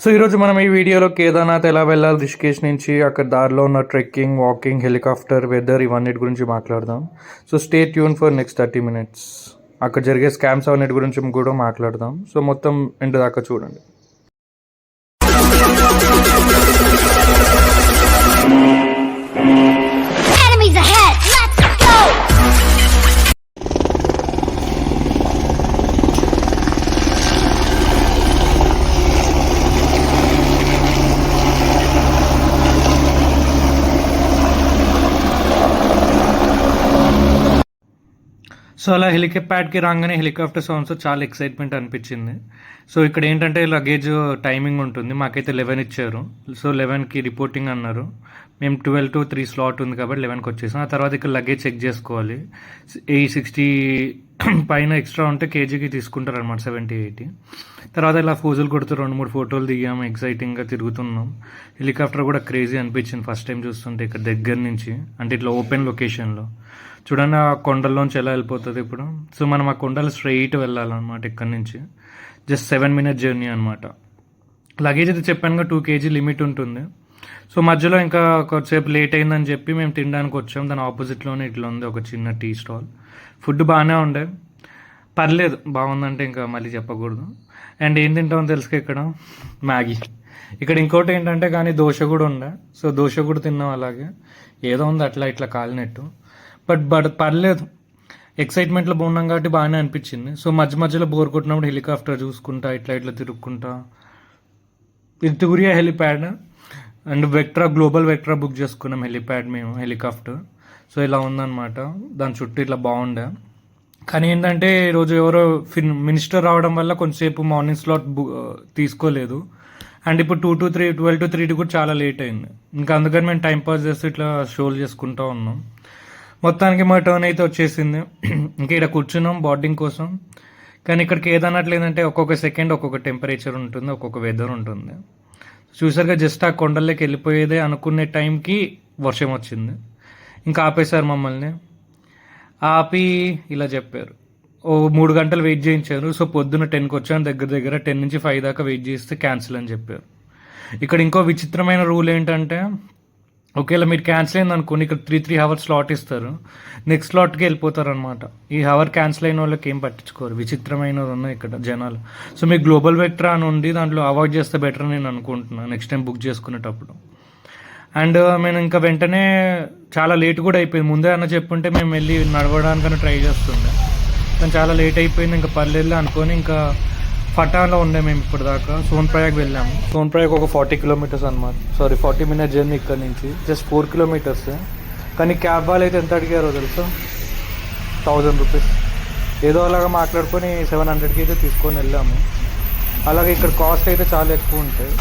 So ఈరోజు మనం ఈ వీడియోలో కేదార్నాథ్ ఎలా వెళ్ళాలి రిషికేష్ నుంచి, అక్కడ దారిలో ఉన్న ట్రెక్కింగ్, వాకింగ్, హెలికాప్టర్, వెదర్ ఇవన్నిటి గురించి మాట్లాడదాం. So stay tune for next 30 minutes. అక్కడ జరిగే స్కామ్స్ అవన్నిటి గురించి కూడా మాట్లాడదాం. సో మొత్తం ఎండ్ దాకా చూడండి. Enemies ahead! Let's go! So అలా హెలికాప్యాడ్కి రాగానే హెలికాప్టర్ సౌండ్స్ చాలా ఎక్సైట్మెంట్ అనిపించింది. సో ఇక్కడ ఏంటంటే లగేజ్ టైమింగ్ ఉంటుంది. మాకైతే 11 ఇచ్చారు. సో 11కి రిపోర్టింగ్ అన్నారు. మేము 12 to 3 స్లాట్ ఉంది కాబట్టి 11కి వచ్చేసాం. ఆ తర్వాత ఇక్కడ లగేజ్ చెక్ చేసుకోవాలి. 60 పైన ఎక్స్ట్రా ఉంటే కేజీకి తీసుకుంటారు అనమాట, 70-80. తర్వాత ఇలా ఫోజులు కొడుతూ 2-3 ఫోటోలు దిగాము. ఎక్సైటింగ్గా తిరుగుతున్నాం. హెలికాప్టర్ కూడా క్రేజీ అనిపించింది ఫస్ట్ టైం చూస్తుంటే ఇక్కడ దగ్గర నుంచి, అంటే ఇట్లా ఓపెన్ లొకేషన్లో. చూడండి ఆ కొండల్లోంచి ఎలా వెళ్ళిపోతుంది ఇప్పుడు. సో మనం ఆ కొండలు స్ట్రైట్ వెళ్ళాలన్నమాట ఇక్కడ నుంచి. జస్ట్ 7 minute జర్నీ అనమాట. లగేజ్ అయితే చెప్పానుగా 2 kg లిమిట్ ఉంటుంది. సో మధ్యలో ఇంకా కొద్దిసేపు లేట్ అయిందని చెప్పి మేము తినడానికి వచ్చాం. దాని ఆపోజిట్లోనే ఇట్లా ఉంది ఒక చిన్న టీ స్టాల్. ఫుడ్ బాగానే ఉండే, పర్లేదు, బాగుందంటే ఇంకా మళ్ళీ చెప్పకూడదు. అండ్ ఏం తింటామో తెలుసుక ఇక్కడ మ్యాగీ. ఇక్కడ ఇంకోటి ఏంటంటే కానీ దోశ కూడా ఉండే. సో దోశ కూడా తిన్నాం. అలాగే ఏదో ఉంది అట్లా ఇట్లా కాలినట్టు. బట్ పర్లేదు, ఎక్సైట్మెంట్లో బాగున్నాం కాబట్టి బాగానే అనిపించింది. సో మధ్యలో బోర్ కొట్టినప్పుడు హెలికాప్టర్ చూసుకుంటా ఇట్లా తిరుగుకుంటా. ఇది తూరియా helipad and global vectra book చేసుకున్నాం హెలిప్యాడ్ మేము, హెలికాప్టర్. సో ఇలా ఉందన్నమాట. దాని చుట్టూ ఇట్లా బాగుండే. కానీ ఏంటంటే ఈరోజు ఎవరో మినిస్టర్ రావడం వల్ల కొంచెంసేపు మార్నింగ్ స్లాట్ తీసుకోలేదు. అండ్ ఇప్పుడు 12 to 3 కూడా చాలా లేట్ అయింది. ఇంకా అందుకని మేము టైం పాస్ చేస్తూ ఇట్లా షోలు చేసుకుంటూ ఉన్నాం. మొత్తానికి మా టర్న్ అయితే వచ్చేసింది. ఇంకా ఇక్కడ కూర్చున్నాం బోర్డింగ్ కోసం. కానీ ఇక్కడికి ఏదన్నట్లు ఏంటంటే ఒక్కొక్క సెకండ్ ఒక్కొక్క టెంపరేచర్ ఉంటుంది, ఒక్కొక్క వెదర్ ఉంటుంది. చూసారుగా, జస్ట్ ఆ కొండల్లోకి వెళ్ళిపోయేదే అనుకునే టైంకి వర్షం వచ్చింది. ఇంకా ఆపేశారు మమ్మల్ని. ఆపి ఇలా చెప్పారు, 3 గంటలు వెయిట్ చేయించారు. సో పొద్దున్న 10కి వచ్చాను, దగ్గర 10 నుంచి 5 దాకా వెయిట్ చేస్తే క్యాన్సిల్ అని చెప్పారు. ఇక్కడ ఇంకో విచిత్రమైన రూల్ ఏంటంటే, ఒకవేళ మీరు క్యాన్సిల్ అయింది అనుకోండి, ఇక్కడ 3 hours స్లాట్ ఇస్తారు. నెక్స్ట్ స్లాట్కి వెళ్ళిపోతారు అనమాట. ఈ హవర్ క్యాన్సిల్ అయిన వాళ్ళకి ఏం పట్టించుకోరు. విచిత్రమైనవి ఉన్నాయి ఇక్కడ జనాలు. సో మీకు గ్లోబల్ వెక్ట్రా అని ఉంది, దాంట్లో అవాయిడ్ చేస్తే బెటర్ నేను అనుకుంటున్నాను నెక్స్ట్ టైం బుక్ చేసుకునేటప్పుడు. అండ్ మేము ఇంకా వెంటనే చాలా లేట్ కూడా అయిపోయింది. ముందే అన్న చెప్పుంటే మేము వెళ్ళి నడవడానికన్నా ట్రై చేస్తుండే. కానీ చాలా లేట్ అయిపోయింది. ఇంకా పర్లేదు అనుకొని ఇంకా ఫటాన్లో ఉండే మేము ఇప్పుడు దాకా. సోన్ప్రయాగ్ వెళ్ళాము. సోన్ప్రయాగ్ ఒక 40 kilometers అనమాట. 40 minute జర్నీ ఇక్కడ నుంచి. Just 4 kilometers. కానీ క్యాబ్ వాళ్ళు అయితే ఎంత అడిగారో తెలుసా, 1000 rupees. ఏదో అలాగా మాట్లాడుకొని 700కి అయితే తీసుకొని వెళ్ళాము. అలాగే ఇక్కడ కాస్ట్ అయితే చాలా ఎక్కువ ఉంటాయి.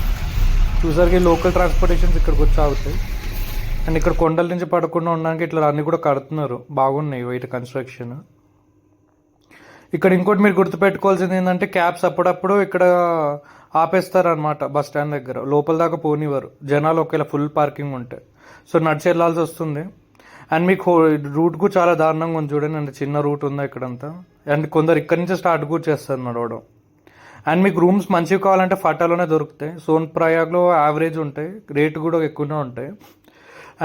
చూసరికి లోకల్ ట్రాన్స్పోర్టేషన్స్ ఇక్కడికి వచ్చి ఆగుతాయి. అండ్ ఇక్కడ కొండల నుంచి పడకుండా ఉండడానికి ఇట్లా అన్నీ కూడా కడుతున్నారు. బాగున్నాయి బయట కన్స్ట్రక్షన్. ఇక్కడ ఇంకోటి మీరు గుర్తుపెట్టుకోవాల్సింది ఏంటంటే, క్యాబ్స్ అప్పుడప్పుడు ఇక్కడ ఆపేస్తారనమాట బస్ స్టాండ్ దగ్గర. లోపల దాకా పోనివ్వరు జనాలు ఒకవేళ ఫుల్ పార్కింగ్ ఉంటే. సో నడిచి వెళ్ళాల్సి వస్తుంది. అండ్ మీకు రూట్ కూడా చాలా దారుణంగా ఉంది చూడండి. అంటే చిన్న రూట్ ఉందా ఇక్కడంతా. అండ్ కొందరు ఇక్కడి నుంచి స్టార్ట్ కూడా చేస్తారు నడవడం. అండ్ మీకు రూమ్స్ మంచివి కావాలంటే ఫటాలోనే దొరుకుతాయి. సోన్ప్రయాగ్లో యావరేజ్ ఉంటాయి, రేటు కూడా ఎక్కువనే ఉంటాయి.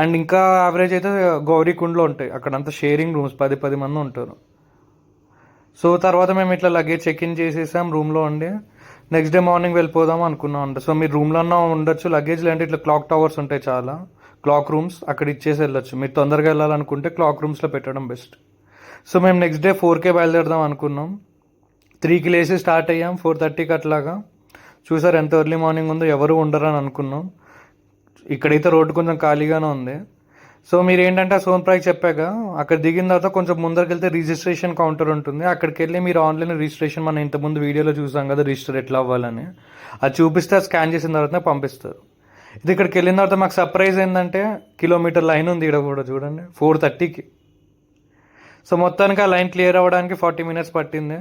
అండ్ ఇంకా యావరేజ్ అయితే గౌరీకుండ్లో ఉంటాయి. అక్కడంతా షేరింగ్ రూమ్స్, 10 మంది ఉంటారు. సో తర్వాత మేము ఇట్లా లగేజ్ చెక్ ఇన్ చేసేసాం రూమ్లో ఉండి. నెక్స్ట్ డే మార్నింగ్ వెళ్ళిపోదాం అనుకున్నాం అంట. సో మీరు రూమ్లో ఉండొచ్చు. లగేజ్ లేదంటే ఇట్లా క్లాక్ టవర్స్ ఉంటాయి చాలా, క్లాక్ రూమ్స్, అక్కడ ఇచ్చేసి వెళ్ళొచ్చు. మీరు తొందరగా వెళ్ళాలనుకుంటే క్లాక్ రూమ్స్లో పెట్టడం బెస్ట్. సో మేము నెక్స్ట్ డే 4కే బయలుదేరదాం అనుకున్నాం. 3కి లేచి స్టార్ట్ అయ్యాం. 4:30కి అట్లాగా. చూసారు ఎంత ఎర్లీ మార్నింగ్ ఉందో, ఎవరు ఉండరని అనుకున్నాం. ఇక్కడైతే రోడ్డు కొంచెం ఖాళీగానే ఉంది. సో మీరు ఏంటంటే సోన్ప్రయాగ్ చెప్పాక అక్కడ దిగిన తర్వాత కొంచెం ముందరికి వెళ్తే రిజిస్ట్రేషన్ కౌంటర్ ఉంటుంది. అక్కడికి వెళ్ళి మీరు ఆన్లైన్ రిజిస్ట్రేషన్, మనం ఇంతకుముందు వీడియోలో చూసాం కదా రిజిస్టర్ ఎట్లా అవ్వాలని, అది చూపిస్తే స్కాన్ చేసిన తర్వాత పంపిస్తారు. ఇది ఇక్కడికి వెళ్ళిన తర్వాత మాకు సర్ప్రైజ్ ఏంటంటే, కిలోమీటర్ లైన్ ఉంది ఇక్కడ కూడా చూడండి 4:30కి. సో మొత్తానికి ఆ లైన్ క్లియర్ అవ్వడానికి 40 minutes పట్టింది.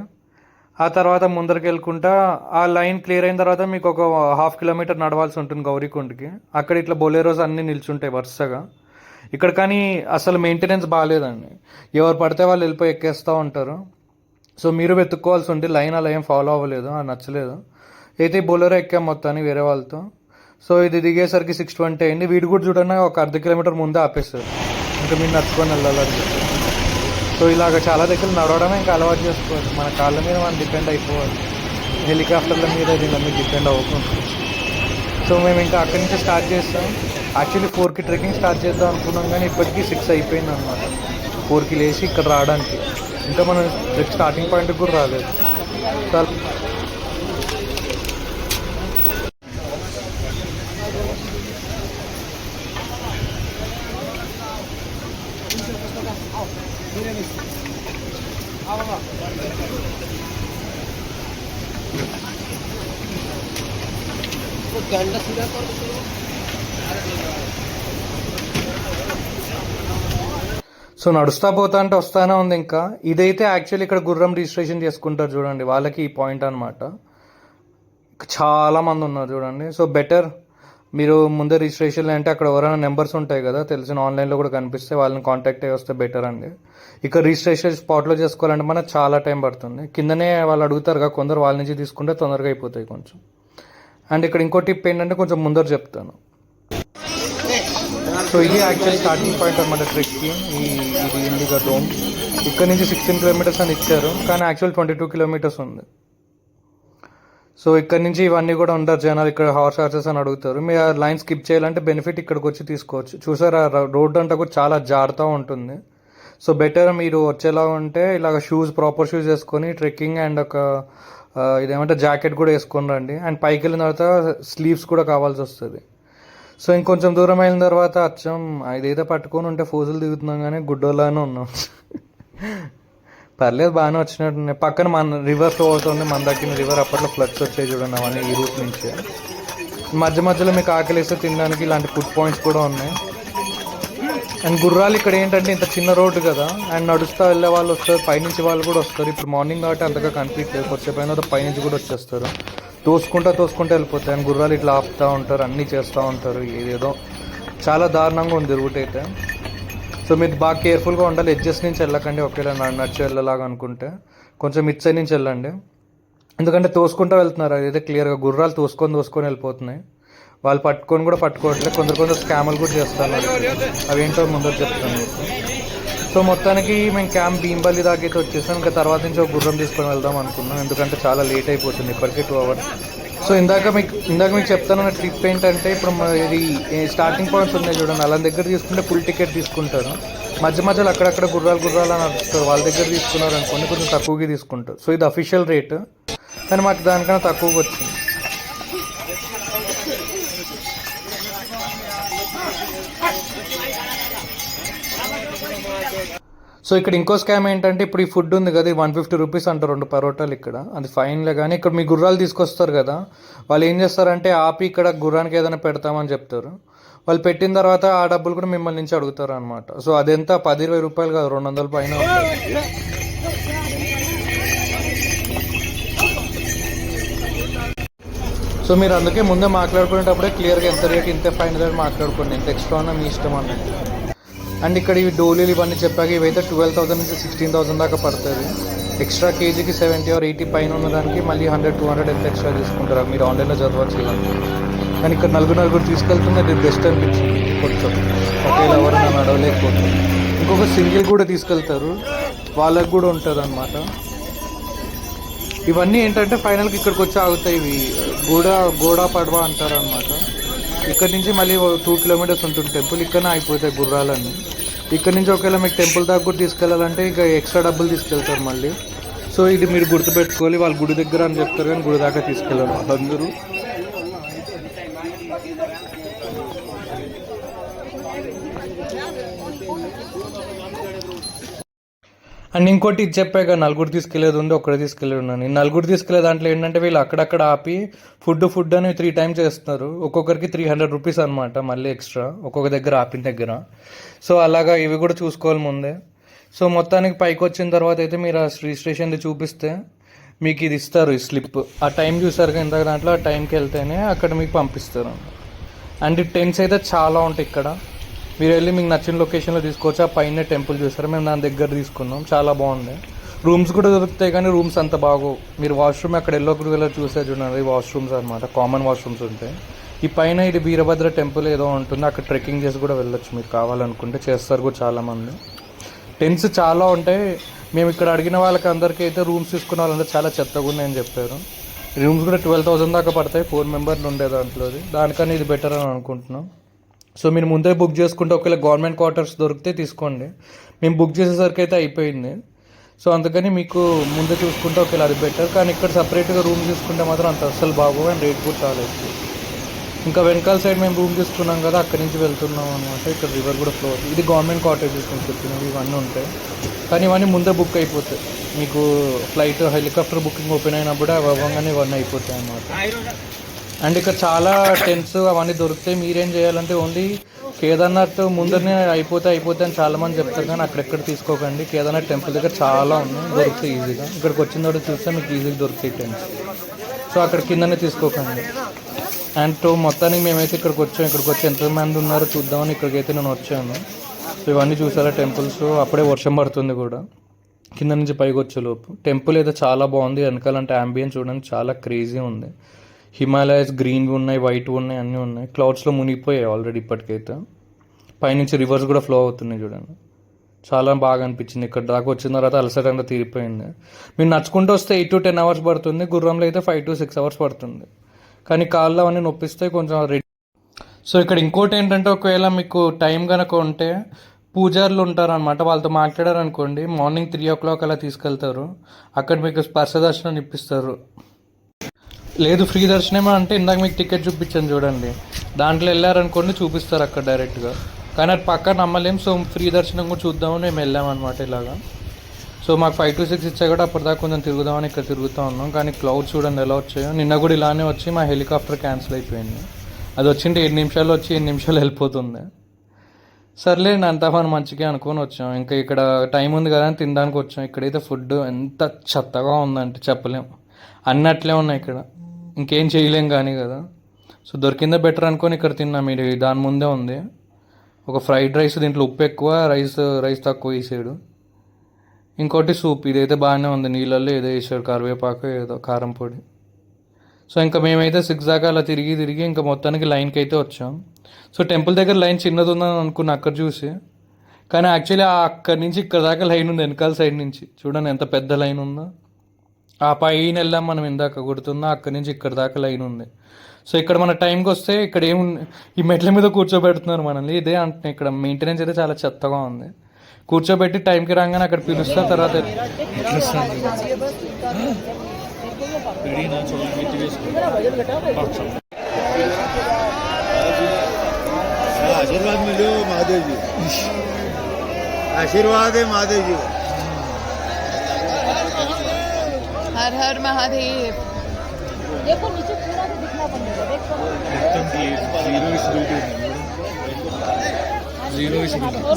ఆ తర్వాత ముందరికి వెళ్ళుకుంటా ఆ లైన్ క్లియర్ అయిన తర్వాత మీకు ఒక 1/2 kilometer నడవాల్సి ఉంటుంది గౌరీకుండ్కి. అక్కడ ఇట్లా బొలేరోస్ అన్నీ నిల్చుంటాయి వరుసగా. ఇక్కడ కానీ అసలు మెయింటెనెన్స్ బాగాలేదండి. ఎవరు పడితే వాళ్ళు వెళ్ళిపోయి ఎక్కేస్తూ ఉంటారు. సో మీరు వెతుక్కోవాల్సి ఉంటే లైన్ అలా ఏం ఫాలో అవ్వలేదు, అది నచ్చలేదు. అయితే బొలెరో ఎక్కాం మొత్తాన్ని వేరే వాళ్ళతో. సో ఇది దిగేసరికి 6:20 అయింది. వీడు కూడా చూడండి ఒక అర్ధ కిలోమీటర్ ముందే ఆపేస్తారు, ఇంకా మీరు నడుచుకొని వెళ్ళాలని చెప్పి. సో ఇలాగ చాలా దగ్గర నడవడమే ఇంకా అలవాటు చేసుకోవాలి, మన కాళ్ళ మీద మనం డిపెండ్ అయిపోవాలి, హెలికాప్టర్ల మీద దీని మీద డిపెండ్ అవ్వకుండా. సో మేము ఇంకా అక్కడి నుంచి స్టార్ట్ చేస్తాం. యాక్చువల్లీ 4కి ట్రెక్కింగ్ స్టార్ట్ చేద్దాం అనుకున్నాం, కానీ ఇప్పటికీ 6 అయిపోయింది అనమాట 4కి లేచి ఇక్కడ రావడానికి. ఇంకా మనం ట్రెక్ స్టార్టింగ్ పాయింట్కి కూడా రాలేదు. చాలా సో నడుస్తా పోతా అంటే వస్తానే ఉంది. ఇంకా ఇదైతే యాక్చువల్లీ ఇక్కడ గుర్రం రిజిస్ట్రేషన్ చేసుకుంటారు చూడండి, వాళ్ళకి ఈ పాయింట్ అనమాట. చాలా మంది ఉన్నారు చూడండి. సో బెటర్ మీరు ముందే రిజిస్ట్రేషన్ అంటే అక్కడ ఎవరైనా నెంబర్స్ ఉంటాయి కదా తెలిసిన, ఆన్లైన్లో కూడా కనిపిస్తే వాళ్ళని కాంటాక్ట్ అయ్యి వస్తే బెటర్ అండి. ఇక్కడ రిజిస్ట్రేషన్ స్పాట్లో చేసుకోవాలంటే మనకు చాలా టైం పడుతుంది. కిందనే వాళ్ళు అడుగుతారు కదా, కొందరు వాళ్ళ నుంచి తీసుకుంటే తొందరగా అయిపోతాయి కొంచెం. అండ్ ఇక్కడ ఇంకో టిప్ ఏంటంటే కొంచెం ముందర చెప్తాను. సో ఇది యాక్చువల్ స్టార్టింగ్ పాయింట్ అనమాట ట్రెక్కి. ఇది ఇండిగా డోమ్. ఇక్కడ నుంచి 16 కిలోమీటర్స్ అని ఇచ్చారు, కానీ యాక్చువల్ 22 కిలోమీటర్స్ ఉంది. సో ఇక్కడ నుంచి ఇవన్నీ కూడా ఉంటారు జనాలు, ఇక్కడ హార్స్ హార్సెస్ అని అడుగుతారు. మీరు ఆ లైన్ స్కిప్ చేయాలంటే బెనిఫిట్ ఇక్కడికి వచ్చి తీసుకోవచ్చు. చూసారా రోడ్డు అంతా కూడా చాలా జారుతూ ఉంటుంది. సో బెటర్ మీరు వచ్చేలా ఉంటే ఇలాగ షూస్, ప్రాపర్ షూస్ వేసుకొని ట్రెక్కింగ్ అండ్ ఒక ఇదేమంటే జాకెట్ కూడా వేసుకొని రండి. అండ్ పైకి వెళ్ళిన తర్వాత స్లీవ్స్ కూడా కావాల్సి వస్తుంది. సో ఇంకొంచెం దూరం అయిన తర్వాత అచ్చం ఇదేదో పట్టుకొని ఉంటే ఫోజులు దిగుతున్నాం, కానీ గుడ్డోలానే ఉన్నాం. పర్లేదు, బాగానే వచ్చినట్టున్నాయి. పక్కన మన రివర్ ఫ్లో అవుతుంది, మన దగ్గర రివర్. అప్పట్లో ఫ్లడ్స్ వచ్చాయి చూడండి అవన్నీ ఈ రూట్ నుంచి. మధ్య మధ్యలో మీకు ఆకలిస్తే తినడానికి ఇలాంటి ఫుడ్ పాయింట్స్ కూడా ఉన్నాయి. అండ్ గుర్రాలు ఇక్కడ ఏంటంటే ఇంత చిన్న రోడ్డు కదా, అండ్ నడుస్తూ వెళ్ళే వాళ్ళు వస్తారు, పైనుంచి వాళ్ళు కూడా వస్తారు. ఇప్పుడు మార్నింగ్ కాబట్టి అంతగా కనిపించలేదు, వచ్చే పైన పైనుంచి కూడా వచ్చేస్తారు. తోసుకుంటూ వెళ్ళిపోతాయి. అండ్ గుర్రాలు ఇట్లా ఆపుతూ ఉంటారు, అన్నీ చేస్తూ ఉంటారు. ఏదేదో చాలా దారుణంగా ఉంది రూట్ అయితే. సో మీరు బాగా కేర్ఫుల్గా ఉండాలి, ఎడ్జెస్ నుంచి వెళ్ళకండి. ఒకేలా నడిచి వెళ్ళలాగా అనుకుంటే కొంచెం ఇట్ సైడ్ నుంచి వెళ్ళండి, ఎందుకంటే తోసుకుంటూ వెళ్తున్నారు. అదైతే క్లియర్గా గుర్రాలు తోసుకొని వెళ్ళిపోతున్నాయి. వాళ్ళు పట్టుకోవట్లేదు. కొందరు స్కామ్లు కూడా చేస్తారు, అవేంటో ముందర చెప్తాను. సో మొత్తానికి మేము క్యాంప్ భీంబలి దాకా అయితే వచ్చేసాం. ఇంకా తర్వాత నుంచి ఒక గుర్రం తీసుకొని వెళ్దాం అనుకున్నాం, ఎందుకంటే చాలా లేట్ అయిపోతుంది, ఇప్పటికే 2 అవర్స్. సో ఇందాక మీకు చెప్తాను ట్రిప్ ఏంటంటే, ఇప్పుడు ఇది స్టార్టింగ్ పాయింట్స్ ఉన్నాయి చూడండి, అలా దగ్గర తీసుకుంటే ఫుల్ టికెట్ తీసుకుంటారు. మధ్యలో అక్కడక్కడ గుర్రాలు అని నడుస్తారు, వాళ్ళ దగ్గర తీసుకున్నారు అనుకోండి కొంచెం తక్కువగా తీసుకుంటారు. సో ఇది అఫీషియల్ రేట్, కానీ మాకు దానికన్నా తక్కువగా వచ్చింది. సో ఇక్కడ ఇంకో స్కామ్ ఏంటంటే, ఇప్పుడు ఈ ఫుడ్ ఉంది కదా, 150 రూపీస్ అంటారు 2 పరోటాలు ఇక్కడ, అది ఫైన్లే. కానీ ఇక్కడ మీ గుర్రాలు తీసుకొస్తారు కదా, వాళ్ళు ఏం చేస్తారంటే ఆపి ఇక్కడ గుర్రానికి ఏదైనా పెడతామని చెప్తారు. వాళ్ళు పెట్టిన తర్వాత ఆ డబ్బులు కూడా మిమ్మల్ని నుంచి అడుగుతారు అనమాట. సో అదెంత 10-20 రూపాయలు కాదు, 200 పైన. సో మీరు అందుకే ముందే మాట్లాడుకునేటప్పుడే క్లియర్గా ఎంత రేట్, ఇంత ఫైన్ రేట్ మాట్లాడుకోండి, ఎంత ఎక్స్ట్రా ఉన్నా మీ ఇష్టం అన్నట్టు. అండ్ ఇక్కడ ఈ డోలీలు ఇవన్నీ చెప్పాక ఇవైతే 12,000 నుంచి 16,000 దాకా పడుతుంది. ఎక్స్ట్రా కేజీకి 70 or 80 పైన ఉన్నదానికి మళ్ళీ 100-200 ఎంత ఎక్స్ట్రా తీసుకుంటారు, మీరు ఆన్లైన్లో చదవచ్చు ఇలా. కానీ ఇక్కడ నలుగురు తీసుకెళ్తున్నా ఇది బెస్ట్ అనిపించింది. కొంచెం ఒకేలా ఎవరైనా నడవలేకపోతుంది. ఇంకొక సింగిల్ కూడా తీసుకెళ్తారు, వాళ్ళకి కూడా ఉంటుంది అన్నమాట. ఇవన్నీ ఏంటంటే ఫైనల్కి ఇక్కడికి వచ్చి ఆగుతాయి. ఇవి గోడా పడవ అంటారు అనమాట. ఇక్కడ నుంచి మళ్ళీ 2 కిలోమీటర్స్ ఉంటుంది టెంపుల్, ఇక్కడనే అయిపోతాయి గుర్రాలన్నీ. ఇక్కడ నుంచి ఒకవేళ మీకు టెంపుల్ దాకా కూడా తీసుకెళ్ళాలంటే ఇక ఎక్స్ట్రా డబ్బులు తీసుకెళ్తారు మళ్ళీ. సో ఇది మీరు గుర్తుపెట్టుకోవాలి, వాళ్ళు గుడి దగ్గర అని చెప్తారు కానీ గుడి దాకా తీసుకెళ్ళారు వాళ్ళందరూ. అండ్ ఇంకోటి ఇది చెప్పాక నలుగురు తీసుకెళ్లేది ఉంది, ఒక్కడే తీసుకెళ్ళేది ఉన్నాను. ఈ నలుగురు తీసుకెళ్లే దాంట్లో ఏంటంటే వీళ్ళు అక్కడక్కడ ఆపి ఫుడ్ అని 3 times చేస్తున్నారు. ఒక్కొక్కరికి 300 రూపీస్ అనమాట మళ్ళీ ఎక్స్ట్రా, ఒక్కొక్క దగ్గర ఆపిన దగ్గర. సో అలాగా ఇవి కూడా చూసుకోవాలి ముందే. సో మొత్తానికి పైకి వచ్చిన తర్వాత అయితే మీరు ఆ రిజిస్ట్రేషన్ది చూపిస్తే మీకు ఇది ఇస్తారు, ఈ స్లిప్. ఆ టైం చూసారు ఇంత దాంట్లో, ఆ టైంకి వెళ్తేనే అక్కడ మీకు పంపిస్తారు. అండ్ ఈ టెంట్స్ అయితే చాలా ఉంటాయి ఇక్కడ, మీరు వెళ్ళి మీకు నచ్చిన లొకేషన్లో తీసుకోవచ్చు. ఆ పైన టెంపుల్ చూసారు, మేము దాని దగ్గర తీసుకున్నాం, చాలా బాగుంది. రూమ్స్ కూడా దొరుకుతాయి కానీ రూమ్స్ అంత బాగోవు. మీరు వాష్రూమ్ అక్కడ ఎల్లోకి వెళ్ళి చూసే చూడండి, వాష్రూమ్స్ అనమాట, కామన్ వాష్రూమ్స్ ఉంటాయి. ఈ పైన ఇది వీరభద్ర టెంపుల్ ఏదో ఉంటుంది, అక్కడ ట్రెక్కింగ్ చేసి కూడా వెళ్ళొచ్చు మీరు కావాలనుకుంటే, చేస్తారు కూడా చాలామంది. టెంట్స్ చాలా ఉంటాయి. మేము ఇక్కడ అడిగిన వాళ్ళకి అందరికీ అయితే రూమ్స్ తీసుకున్న వాళ్ళందరూ చాలా చెత్తగా ఉన్నాయని చెప్పారు. రూమ్స్ కూడా 12,000 దాకా పడతాయి, 4 మెంబర్లు ఉండే దాంట్లోది. దానికన్నా ఇది బెటర్ అని అనుకుంటున్నాం. సో మీరు ముందే బుక్ చేసుకుంటే ఒకవేళ గవర్నమెంట్ క్వార్టర్స్ దొరికితే తీసుకోండి. మేము బుక్ చేసేసరికి అయితే అయిపోయింది. సో అందుకని మీకు ముందే చూసుకుంటే ఒకవేళ అది బెటర్. కానీ ఇక్కడ సపరేట్గా రూమ్ తీసుకుంటే మాత్రం అంత అస్సలు బాగోవు అండ్ రేట్ కూడా చాలా ఎక్కువ. ఇంకా వెనకాల సైడ్ మేము రూమ్ తీసుకున్నాం కదా, అక్కడి నుంచి వెళ్తున్నాం అనమాట. ఇక్కడ రివర్ కూడా ఫ్లో అవుతుంది. ఇది గవర్నమెంట్ కాటేజెస్ అని చెప్పినవి ఇవన్నీ ఉంటాయి, కానీ ఇవన్నీ ముందే బుక్ అయిపోతాయి. మీకు ఫ్లైట్ హెలికాప్టర్ బుకింగ్ ఓపెన్ అయినప్పుడే అవి అవ్వగానే ఇవన్నీ అయిపోతాయి అన్నమాట. అండ్ ఇక్కడ చాలా టెంట్స్ అవన్నీ దొరుకుతాయి. మీరేం చేయాలంటే ఓన్లీ కేదార్నాథ్ ముందరనే అయిపోతాయి అని చాలామంది చెప్తారు, కానీ అక్కడెక్కడ తీసుకోకండి. కేదార్నాథ్ టెంపుల్ దగ్గర చాలా ఉన్నాయి, దొరుకుతాయి ఈజీగా. ఇక్కడికి వచ్చిన తర్వాత చూస్తే మీకు ఈజీగా దొరుకుతాయి టెంట్స్. సో అక్కడ కిందనే తీసుకోకండి. అండ్ మొత్తానికి మేమైతే ఇక్కడికి వచ్చి ఎంతమంది ఉన్నారో చూద్దామని ఇక్కడికైతే నేను వచ్చాను. సో ఇవన్నీ చూసారా టెంపుల్స్. అప్పుడే వర్షం పడుతుంది కూడా కింద నుంచి పైకి వచ్చేలోపు. టెంపుల్ అయితే చాలా బాగుంది. వెనకాలంటే అంబియన్స్ చూడడానికి చాలా క్రేజీ ఉంది. హిమాలయస్ గ్రీన్వి ఉన్నాయి, వైట్ ఉన్నాయి, అన్నీ ఉన్నాయి. క్లౌడ్స్లో మునిగిపోయాయి ఆల్రెడీ ఇప్పటికైతే. పైనుంచి రివర్స్ కూడా ఫ్లో అవుతున్నాయి చూడండి. చాలా బాగా అనిపించింది. ఇక్కడ దాకా వచ్చిన తర్వాత అలసటంగా తీరిపోయింది. మీరు నడుచుకుంటూ వస్తే 8 to 10 hours పడుతుంది. గుర్రంలో అయితే 5 to 6 hours పడుతుంది. కానీ కాళ్ళు అవన్నీ నొప్పిస్తే కొంచెం రెడీ. సో ఇక్కడ ఇంకోటి ఏంటంటే, ఒకవేళ మీకు టైం కనుక ఉంటే పూజారులు ఉంటారనమాట, వాళ్ళతో మాట్లాడారనుకోండి, మార్నింగ్ 3 o'clock అలా తీసుకెళ్తారు. అక్కడ మీకు స్పర్శ దర్శనం ఇప్పిస్తారు. లేదు ఫ్రీ దర్శనమే అంటే ఇందాక మీకు టికెట్ చూపించాను చూడండి, దాంట్లో వెళ్ళారనుకోండి చూపిస్తారు అక్కడ డైరెక్ట్గా. కానీ అది పక్క నమ్మలేం. సో ఫ్రీ దర్శనం కూడా చూద్దామని మేము వెళ్ళామన్నమాట ఇలాగా. సో మాకు 5 to 6 ఇచ్చా కూడా అప్పటిదాకా కొంచెం తిరుగుదామని ఇక్కడ తిరుగుతూ ఉన్నాం. కానీ క్లౌడ్స్ చూడండి ఎలా వచ్చాయో. నిన్న కూడా ఇలానే వచ్చి మా హెలికాప్టర్ క్యాన్సిల్ అయిపోయింది. అది వచ్చింటే 7 నిమిషాలు వచ్చి 8 నిమిషాలు వెళ్ళిపోతుంది. సర్లే అంతా మనం మంచిగా అనుకొని వచ్చాం. ఇంకా ఇక్కడ టైం ఉంది కదా అని తినడానికి వచ్చాం. ఇక్కడైతే ఫుడ్ ఎంత చెత్తగా ఉందంటే చెప్పలేం. అన్నీ అట్లే ఉన్నాయి ఇక్కడ, ఇంకేం చేయలేం కానీ కదా. సో దొరికిందే బెటర్ అనుకొని ఇక్కడ తిన్నాం. ఇది దాని ముందే ఉంది ఒక ఫ్రైడ్ రైస్, దీంట్లో ఉప్పు ఎక్కువ, రైస్ తక్కువ వేసాడు. ఇంకోటి సూప్, ఇదైతే బాగానే ఉంది. నీళ్ళల్లో ఏదో వేసాడు, కరివేపాకు ఏదో కారం పొడి. సో ఇంకా మేమైతే 6 దాకా అలా తిరిగి ఇంకా మొత్తానికి లైన్కి అయితే వచ్చాం. సో టెంపుల్ దగ్గర లైన్ చిన్నది ఉందని అనుకున్నా అక్కడ చూసి, కానీ యాక్చువల్లీ అక్కడి నుంచి ఇక్కడ దాకా లైన్ ఉంది వెనకాల సైడ్ నుంచి. చూడండి ఎంత పెద్ద లైన్ ఉందో. ఆ పైన వెళ్ళాం మనం ఇందాక గుర్తుందా, అక్కడి నుంచి ఇక్కడ దాకా లైన్ ఉంది. సో ఇక్కడ మన టైంకి వస్తే ఇక్కడ ఈ మెట్ల మీద కూర్చోబెడుతున్నారు మనల్ని. ఇదే అంటే ఇక్కడ మెయింటెనెన్స్ అయితే చాలా చెత్తగా ఉంది. కూర్చోబెట్టి టైంకి రాగానే అక్కడ పిలుస్తారు. తర్వాత आशीर्वाद मिलो महादेव जी, आशीर्वाद है महादेव जी। हर हर महादेव। देखो नीचे पूरा तो दिखना पड़ेगा, देखो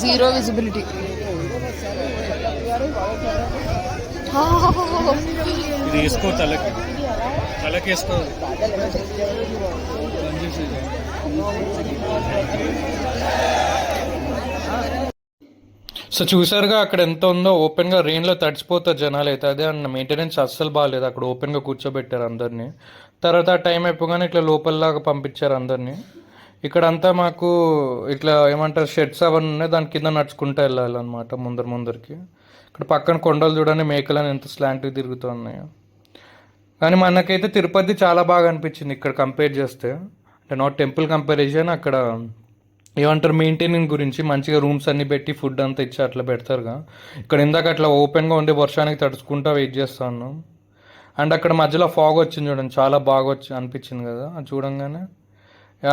जीरो विजिबिलिटी। ఇది వేసుకో, తలకి వేసుకో. సో చూసారుగా అక్కడ ఎంత ఉందో. ఓపెన్గా రెయిన్లో తడిచిపోతారు జనాలు అయితే. అదే అన్న మెయింటెనెన్స్ అస్సలు బాగాలేదు. అక్కడ ఓపెన్గా కూర్చోబెట్టారు అందరినీ. తర్వాత ఆ టైం అయిపోగానే ఇట్లా లోపలలాగా పంపించారు అందరినీ. ఇక్కడంతా మాకు ఇట్లా ఏమంటారు షెడ్స్ అవన్నీ ఉన్నాయి, దాని కింద నడుచుకుంటూ వెళ్ళాలన్నమాట ముందరికి. ఇక్కడ పక్కన కొండలు చూడండి, మేకలని ఎంత స్లాంట్గా తిరుగుతూ ఉన్నాయో. కానీ మనకైతే తిరుపతి చాలా బాగా అనిపించింది ఇక్కడ కంపేర్ చేస్తే. అంటే నాట్ టెంపుల్ కంపారిజన్, అక్కడ ఏమంటారు మెయింటైనింగ్ గురించి మంచిగా రూమ్స్ అన్ని పెట్టి ఫుడ్ అంతా ఇచ్చి అట్లా పెడతారుగా. ఇక్కడ ఇందాక అట్లా ఓపెన్గా ఉండి వర్షానికి తడుచుకుంటూ వెయిట్ చేస్తూ ఉన్నాం. అండ్ అక్కడ మధ్యలో ఫాగ్ వచ్చింది చూడండి, చాలా బాగా అనిపించింది కదా అది చూడంగానే.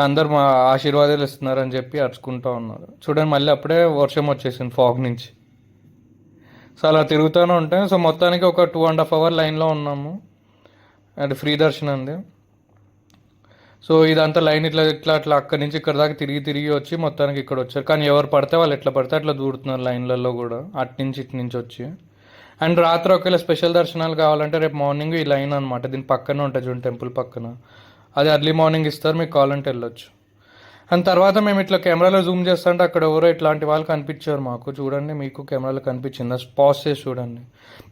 అందరు మా ఆశీర్వాదాలు ఇస్తున్నారని చెప్పి అరుచుకుంటూ ఉన్నారు చూడండి. మళ్ళీ అప్పుడే వర్షం వచ్చేసింది ఫాగ్ నుంచి. సో అలా తిరుగుతూనే ఉంటాయి. సో మొత్తానికి ఒక 2.5 hour లైన్లో ఉన్నాము. అది ఫ్రీ దర్శనం అంది. సో ఇదంతా లైన్ ఇట్లా అక్కడి నుంచి ఇక్కడ దాకా తిరిగి వచ్చి మొత్తానికి ఇక్కడ వచ్చారు. కానీ ఎవరు పడితే వాళ్ళు ఎట్లా పడితే అట్లా దూరుతున్నారు లైన్లలో కూడా, ఇటు నుంచి వచ్చి. అండ్ రాత్రి ఒకవేళ స్పెషల్ దర్శనాలు కావాలంటే రేపు మార్నింగ్ ఈ లైన్ అనమాట, దీని పక్కన ఉంటుంది చూడండి టెంపుల్ పక్కన. అది అర్లీ మార్నింగ్ ఇస్తారు, మీకు కావాలంటే వెళ్ళొచ్చు. అండ్ తర్వాత మేము ఇట్లా కెమెరాలో జూమ్ చేస్తుంటే అక్కడ ఎవరో ఇట్లాంటి వాళ్ళు కనిపించారు మాకు. చూడండి, మీకు కెమెరాలో కనిపించిందా? పాజ్ చేసి చూడండి.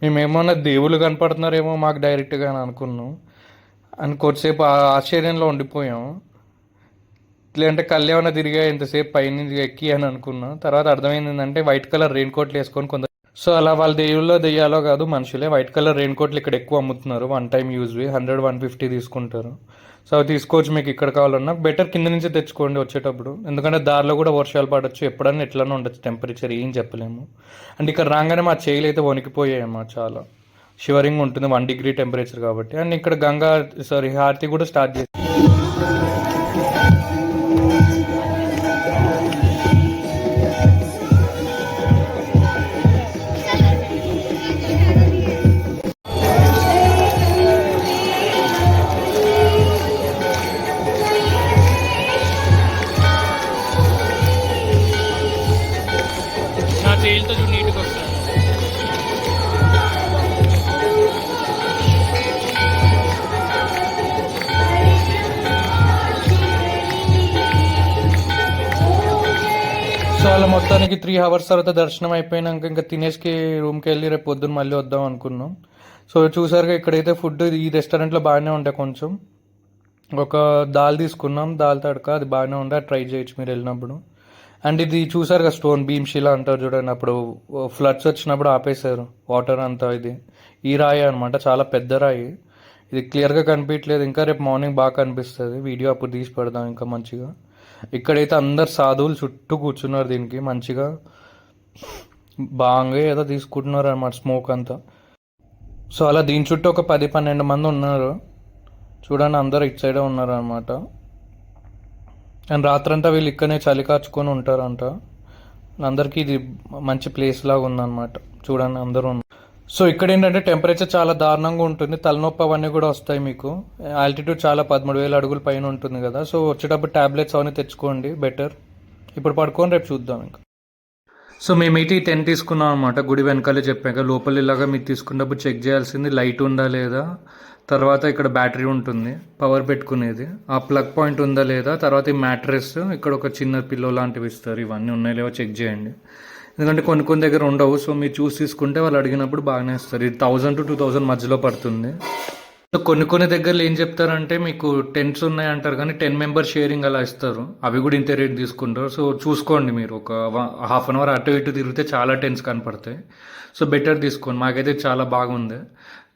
మేము ఏమన్నా దేవుళ్ళు కనపడుతున్నారేమో మాకు డైరెక్ట్గా అని అనుకున్నాం. అని కొద్దిసేపు ఆశ్చర్యంలో ఉండిపోయాం. లేదంటే కళ్ళు ఏమైనా తిరిగా ఇంతసేపు పైనుంచి ఎక్కి అని అనుకున్నాం. తర్వాత అర్థమైంది ఏంటంటే వైట్ కలర్ రెయిన్ కోట్లు వేసుకొని కొందరు, సో అలా వాళ్ళ దేవుళ్ళో దెయ్యాలో కాదు, మనుషులే. వైట్ కలర్ రెయిన్ కోట్లు ఇక్కడ ఎక్కువ అమ్ముతున్నారు. 1 టైం యూజ్వి 100-150 తీసుకుంటారు. సో అవి తీసుకోవచ్చు మీకు ఇక్కడ కావాలన్నా. బెటర్ కింద నుంచి తెచ్చుకోండి వచ్చేటప్పుడు, ఎందుకంటే దారిలో కూడా వర్షాలు పడవచ్చు, ఎప్పుడన్నా ఎట్లనే ఉండొచ్చు టెంపరేచర్, ఏం చెప్పలేము. అండ్ ఇక్కడ రాగానే మా చేయిలు అయితే వణికిపోయాయి అమ్మా, చాలా షివరింగ్ ఉంటుంది 1 డిగ్రీ టెంపరేచర్ కాబట్టి. అండ్ ఇక్కడ హారతి కూడా స్టార్ట్ చేసి నా చేయిలతో చూడు నీట్గా వస్తాను. సో అలా మొత్తానికి 3 hours తర్వాత దర్శనం అయిపోయినాక ఇంకా తినేసి రూమ్కి వెళ్ళి రేపు పొద్దున్న మళ్ళీ వద్దాం అనుకున్నాం. సో చూసారుగా ఇక్కడైతే ఫుడ్ ఈ రెస్టారెంట్లో బాగానే ఉంటాయి. కొంచెం ఒక దాల్ తీసుకున్నాం, దాల్ తడక, అది బాగానే ఉండే, ట్రై చేయొచ్చు మీరు వెళ్ళినప్పుడు. అండ్ ఇది చూసారుగా స్టోన్ భీమ్శిల అంటారు చూడండి, అప్పుడు ఫ్లడ్స్ వచ్చినప్పుడు ఆపేశారు వాటర్ అంతా. ఇది ఈ రాయి అనమాట, చాలా పెద్ద రాయి. ఇది క్లియర్గా కనిపించలేదు, ఇంకా రేపు మార్నింగ్ బాగా కనిపిస్తుంది. వీడియో అప్పుడు తీసి పెడదాం ఇంకా మంచిగా. ఇక్కడైతే అందరు సాధువులు చుట్టూ కూర్చున్నారు దీనికి, మంచిగా బాగా ఏదో తీసుకుంటున్నారు అనమాట స్మోక్ అంతా. సో అలా దీని చుట్టూ ఒక 10-12 మంది ఉన్నారు చూడండి, అందరు ఇటు సైడే ఉన్నారు అనమాట. అండ్ రాత్రంతా వీళ్ళు ఇక్కడనే చలి కాచుకొని ఉంటారంట. అందరికీ ఇది మంచి ప్లేస్ లాగా ఉందన్నమాట. చూడండి అందరూ ఉన్నారు. సో ఇక్కడ ఏంటంటే టెంపరేచర్ చాలా దారుణంగా ఉంటుంది, తలనొప్పి అవన్నీ కూడా వస్తాయి మీకు. ఆల్టిట్యూడ్ చాలా 13,000 అడుగుల పైన ఉంటుంది కదా. సో వచ్చేటప్పుడు ట్యాబ్లెట్స్ అవన్నీ తెచ్చుకోండి బెటర్. ఇప్పుడు పడుకొని రేపు చూద్దాం ఇంకా. సో మేమైతే ఈ 10 తీసుకున్నాం అనమాట. గుడి వెనకాలే చెప్పాక లోపల ఇలాగా మీరు తీసుకున్నప్పుడు చెక్ చేయాల్సింది లైట్ ఉందా లేదా, తర్వాత ఇక్కడ బ్యాటరీ ఉంటుంది పవర్ పెట్టుకునేది, ఆ ప్లగ్ పాయింట్ ఉందా లేదా, తర్వాత ఈ మ్యాట్రెస్, ఇక్కడ ఒక చిన్న పిల్లో లాంటివి ఇస్తారు, ఇవన్నీ ఉన్నాయో లేవో చెక్ చేయండి. ఎందుకంటే కొన్ని దగ్గర ఉండవు. సో మీరు చూసి తీసుకుంటే వాళ్ళు అడిగినప్పుడు బాగానే ఇస్తారు. ఇది 1000 to 2000 మధ్యలో పడుతుంది. సో కొన్ని దగ్గరలో ఏం చెప్తారంటే మీకు టెంట్స్ ఉన్నాయి అంటారు, కానీ 10 మెంబర్ షేరింగ్ అలా ఇస్తారు, అవి కూడా ఇంతే రేట్ తీసుకుంటారు. సో చూసుకోండి మీరు, ఒక హాఫ్ అన్ అవర్ అటు ఇటు తిరిగితే చాలా టెంట్స్ కనపడతాయి. సో బెటర్ తీసుకోండి. మాకైతే చాలా బాగుంది,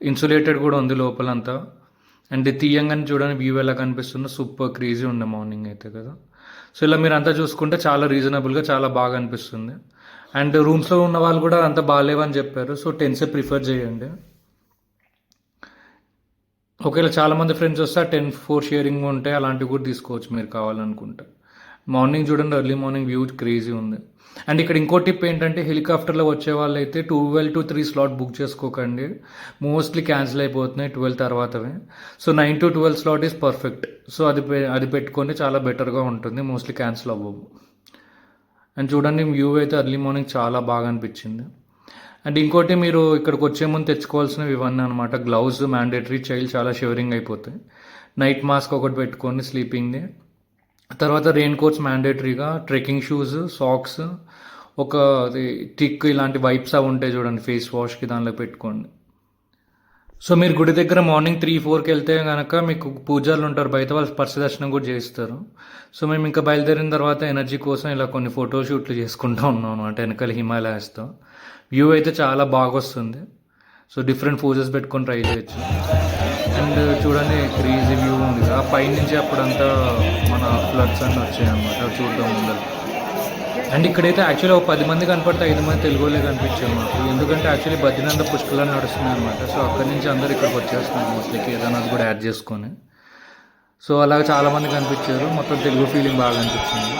ఇన్సులేటెడ్ కూడా ఉంది లోపలంతా. అండ్ తీయంగానే చూడండి వ్యూ ఎలా కనిపిస్తుందో, సూపర్ క్రేజీ ఉండే మార్నింగ్ అయితే కదా. సో ఇలా మీరు అంతా చూసుకుంటే చాలా రీజనబుల్గా చాలా బాగా అనిపిస్తుంది. అండ్ రూమ్స్లో ఉన్న వాళ్ళు కూడా అంత బాగాలేవని చెప్పారు. సో టెన్సే ప్రిఫర్ చేయండి. ఒకవేళ చాలామంది ఫ్రెండ్స్ వస్తే 10-4 షేరింగ్ ఉంటే అలాంటివి కూడా తీసుకోవచ్చు మీరు కావాలనుకుంటే. మార్నింగ్ చూడండి, ఎర్లీ మార్నింగ్ వ్యూ క్రేజీ ఉంది. అండ్ ఇక్కడ ఇంకో టిప్ ఏంటంటే, హెలికాప్టర్లో వచ్చే వాళ్ళు అయితే 12 to 3 స్లాట్ బుక్ చేసుకోకండి, మోస్ట్లీ క్యాన్సిల్ అయిపోతున్నాయి 12 తర్వాతవే. So 9 to 12 slot is perfect. So అది పెట్టుకొని చాలా బెటర్గా ఉంటుంది, మోస్ట్లీ క్యాన్సిల్ అవ్వవు. అండ్ చూడండి వ్యూ అయితే ఎర్లీ మార్నింగ్ చాలా బాగా అనిపించింది. అండ్ ఇంకోటి మీరు ఇక్కడికి వచ్చే ముందు తెచ్చుకోవాల్సినవి ఇవన్నీ అనమాట. గ్లౌజ్ మ్యాండేటరీ, చైల్డ్ చాలా షివరింగ్ అయిపోతాయి. నైట్ మాస్క్ ఒకటి పెట్టుకోండి స్లీపింగ్ది. తర్వాత రెయిన్ కోట్స్ మ్యాండేటరీగా, ట్రెక్కింగ్ షూస్, సాక్స్, ఒక టిక్ ఇలాంటి వైప్స్ అవి ఉంటాయి చూడండి ఫేస్ వాష్కి, దానిలో పెట్టుకోండి. సో మీరు గుడి దగ్గర మార్నింగ్ 3-4కి వెళ్తే కనుక మీకు పూజారులు ఉంటారు బయట, వాళ్ళు స్పర్శ దర్శనం కూడా చేయిస్తారు. సో మేము ఇంకా బయలుదేరిన తర్వాత ఎనర్జీ కోసం ఇలా కొన్ని ఫోటోషూట్లు చేసుకుంటూ ఉన్నాం అనమాట వెనకాల హిమాలయాస్తో. వ్యూ అయితే చాలా బాగా వస్తుంది. సో డిఫరెంట్ పోజెస్ పెట్టుకొని ట్రై చేయొచ్చు. అండ్ చూడండి క్రేజీ వ్యూ ఉంది కదా పైనుంచి, అప్పుడంతా మన ఫ్లడ్స్ అన్నీ వచ్చాయి అనమాట, చూద్దాం ముందర. అండ్ ఇక్కడైతే యాక్చువల్లీ ఒక 10 మంది కనపడితే 5 మంది తెలుగులే కనిపించారు మాకు, ఎందుకంటే యాక్చువల్లీ బద్రీనాథ్ పుష్కరాలు నడుస్తున్నాయి అనమాట. సో అక్కడి నుంచి అందరు ఇక్కడికి వచ్చేస్తున్నారు మోస్ట్లీ, కేదార్నాథ్ కూడా యాడ్ చేసుకొని. సో అలాగే చాలామంది కనిపించారు, మొత్తం తెలుగు ఫీలింగ్ బాగా అనిపించింది.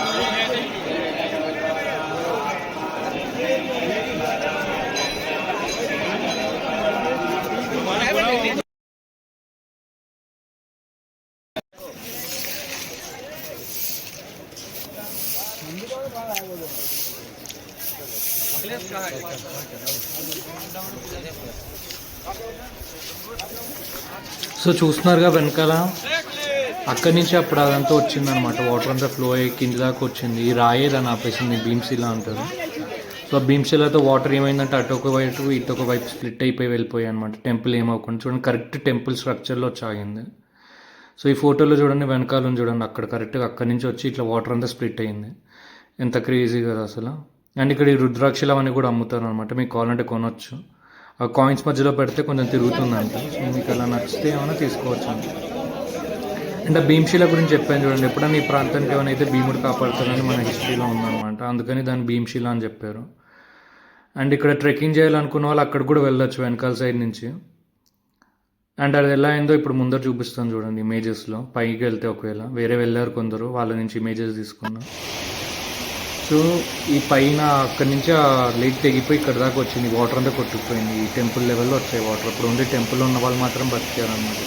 సో చూస్తున్నారుగా వెనకాల అక్కడి నుంచి అప్పుడు అదంతా వచ్చిందనమాట, వాటర్ అంతా ఫ్లో అయ్యి కింది దాకా వచ్చింది. ఈ రాయే దాన్ని ఆపేసింది, భీమ్శిలా అంటారు. సో ఆ భీమ్శిలాతో వాటర్ ఏమైందంటే అటు ఒక వైపు ఇటు ఒక వైపు స్ప్లిట్ అయిపోయి వెళ్ళిపోయాయి అనమాట. టెంపుల్ ఏమవుకుండా చూడండి, కరెక్ట్ టెంపుల్ స్ట్రక్చర్లో వచ్చి ఆగింది. సో ఈ ఫోటోలో చూడండి, వెనకాల చూడండి, అక్కడ కరెక్ట్గా అక్కడి నుంచి వచ్చి ఇట్లా వాటర్ అంతా స్ప్లిట్ అయింది. ఎంత క్రేజీ కదా అసలు. అండ్ ఇక్కడ ఈ రుద్రాక్షలు అవన్నీ కూడా అమ్ముతారు అనమాట, మీకు కావాలంటే కొనవచ్చు. ఆ కాయిన్స్ మధ్యలో పెడితే కొంచెం తిరుగుతుందంట. సో మీకు అలా నచ్చితే ఏమైనా తీసుకోవచ్చు అంట. అండ్ ఆ భీమ్శిల గురించి చెప్పాను చూడండి, ఎప్పుడన్నా ఈ ప్రాంతానికి ఏమైనా అయితే భీముడు కాపాడుతారని మన హిస్టరీలో ఉందన్నమాట, అందుకని దాన్ని భీమ్శిల అని చెప్పారు. అండ్ ఇక్కడ ట్రెక్కింగ్ చేయాలనుకున్న వాళ్ళు అక్కడ కూడా వెళ్ళొచ్చు వెనకాల సైడ్ నుంచి. అండ్ అది ఎలా అయిందో ఇప్పుడు ముందర చూపిస్తాను చూడండి ఇమేజెస్లో. పైకి వెళ్తే ఒకవేళ వేరే వెళ్ళారు కొందరు, వాళ్ళ నుంచి ఇమేజెస్ తీసుకున్నాం. సో ఈ పైన అక్కడి నుంచి ఆ లేక్ తెగిపోయి ఇక్కడ దాకా వచ్చింది, వాటర్ అంతా కొట్టుకుపోయింది. ఈ టెంపుల్ లెవెల్లో వచ్చాయి వాటర్. అప్పుడు ఉండే టెంపుల్లో ఉన్న వాళ్ళు మాత్రం బతికారనమాట.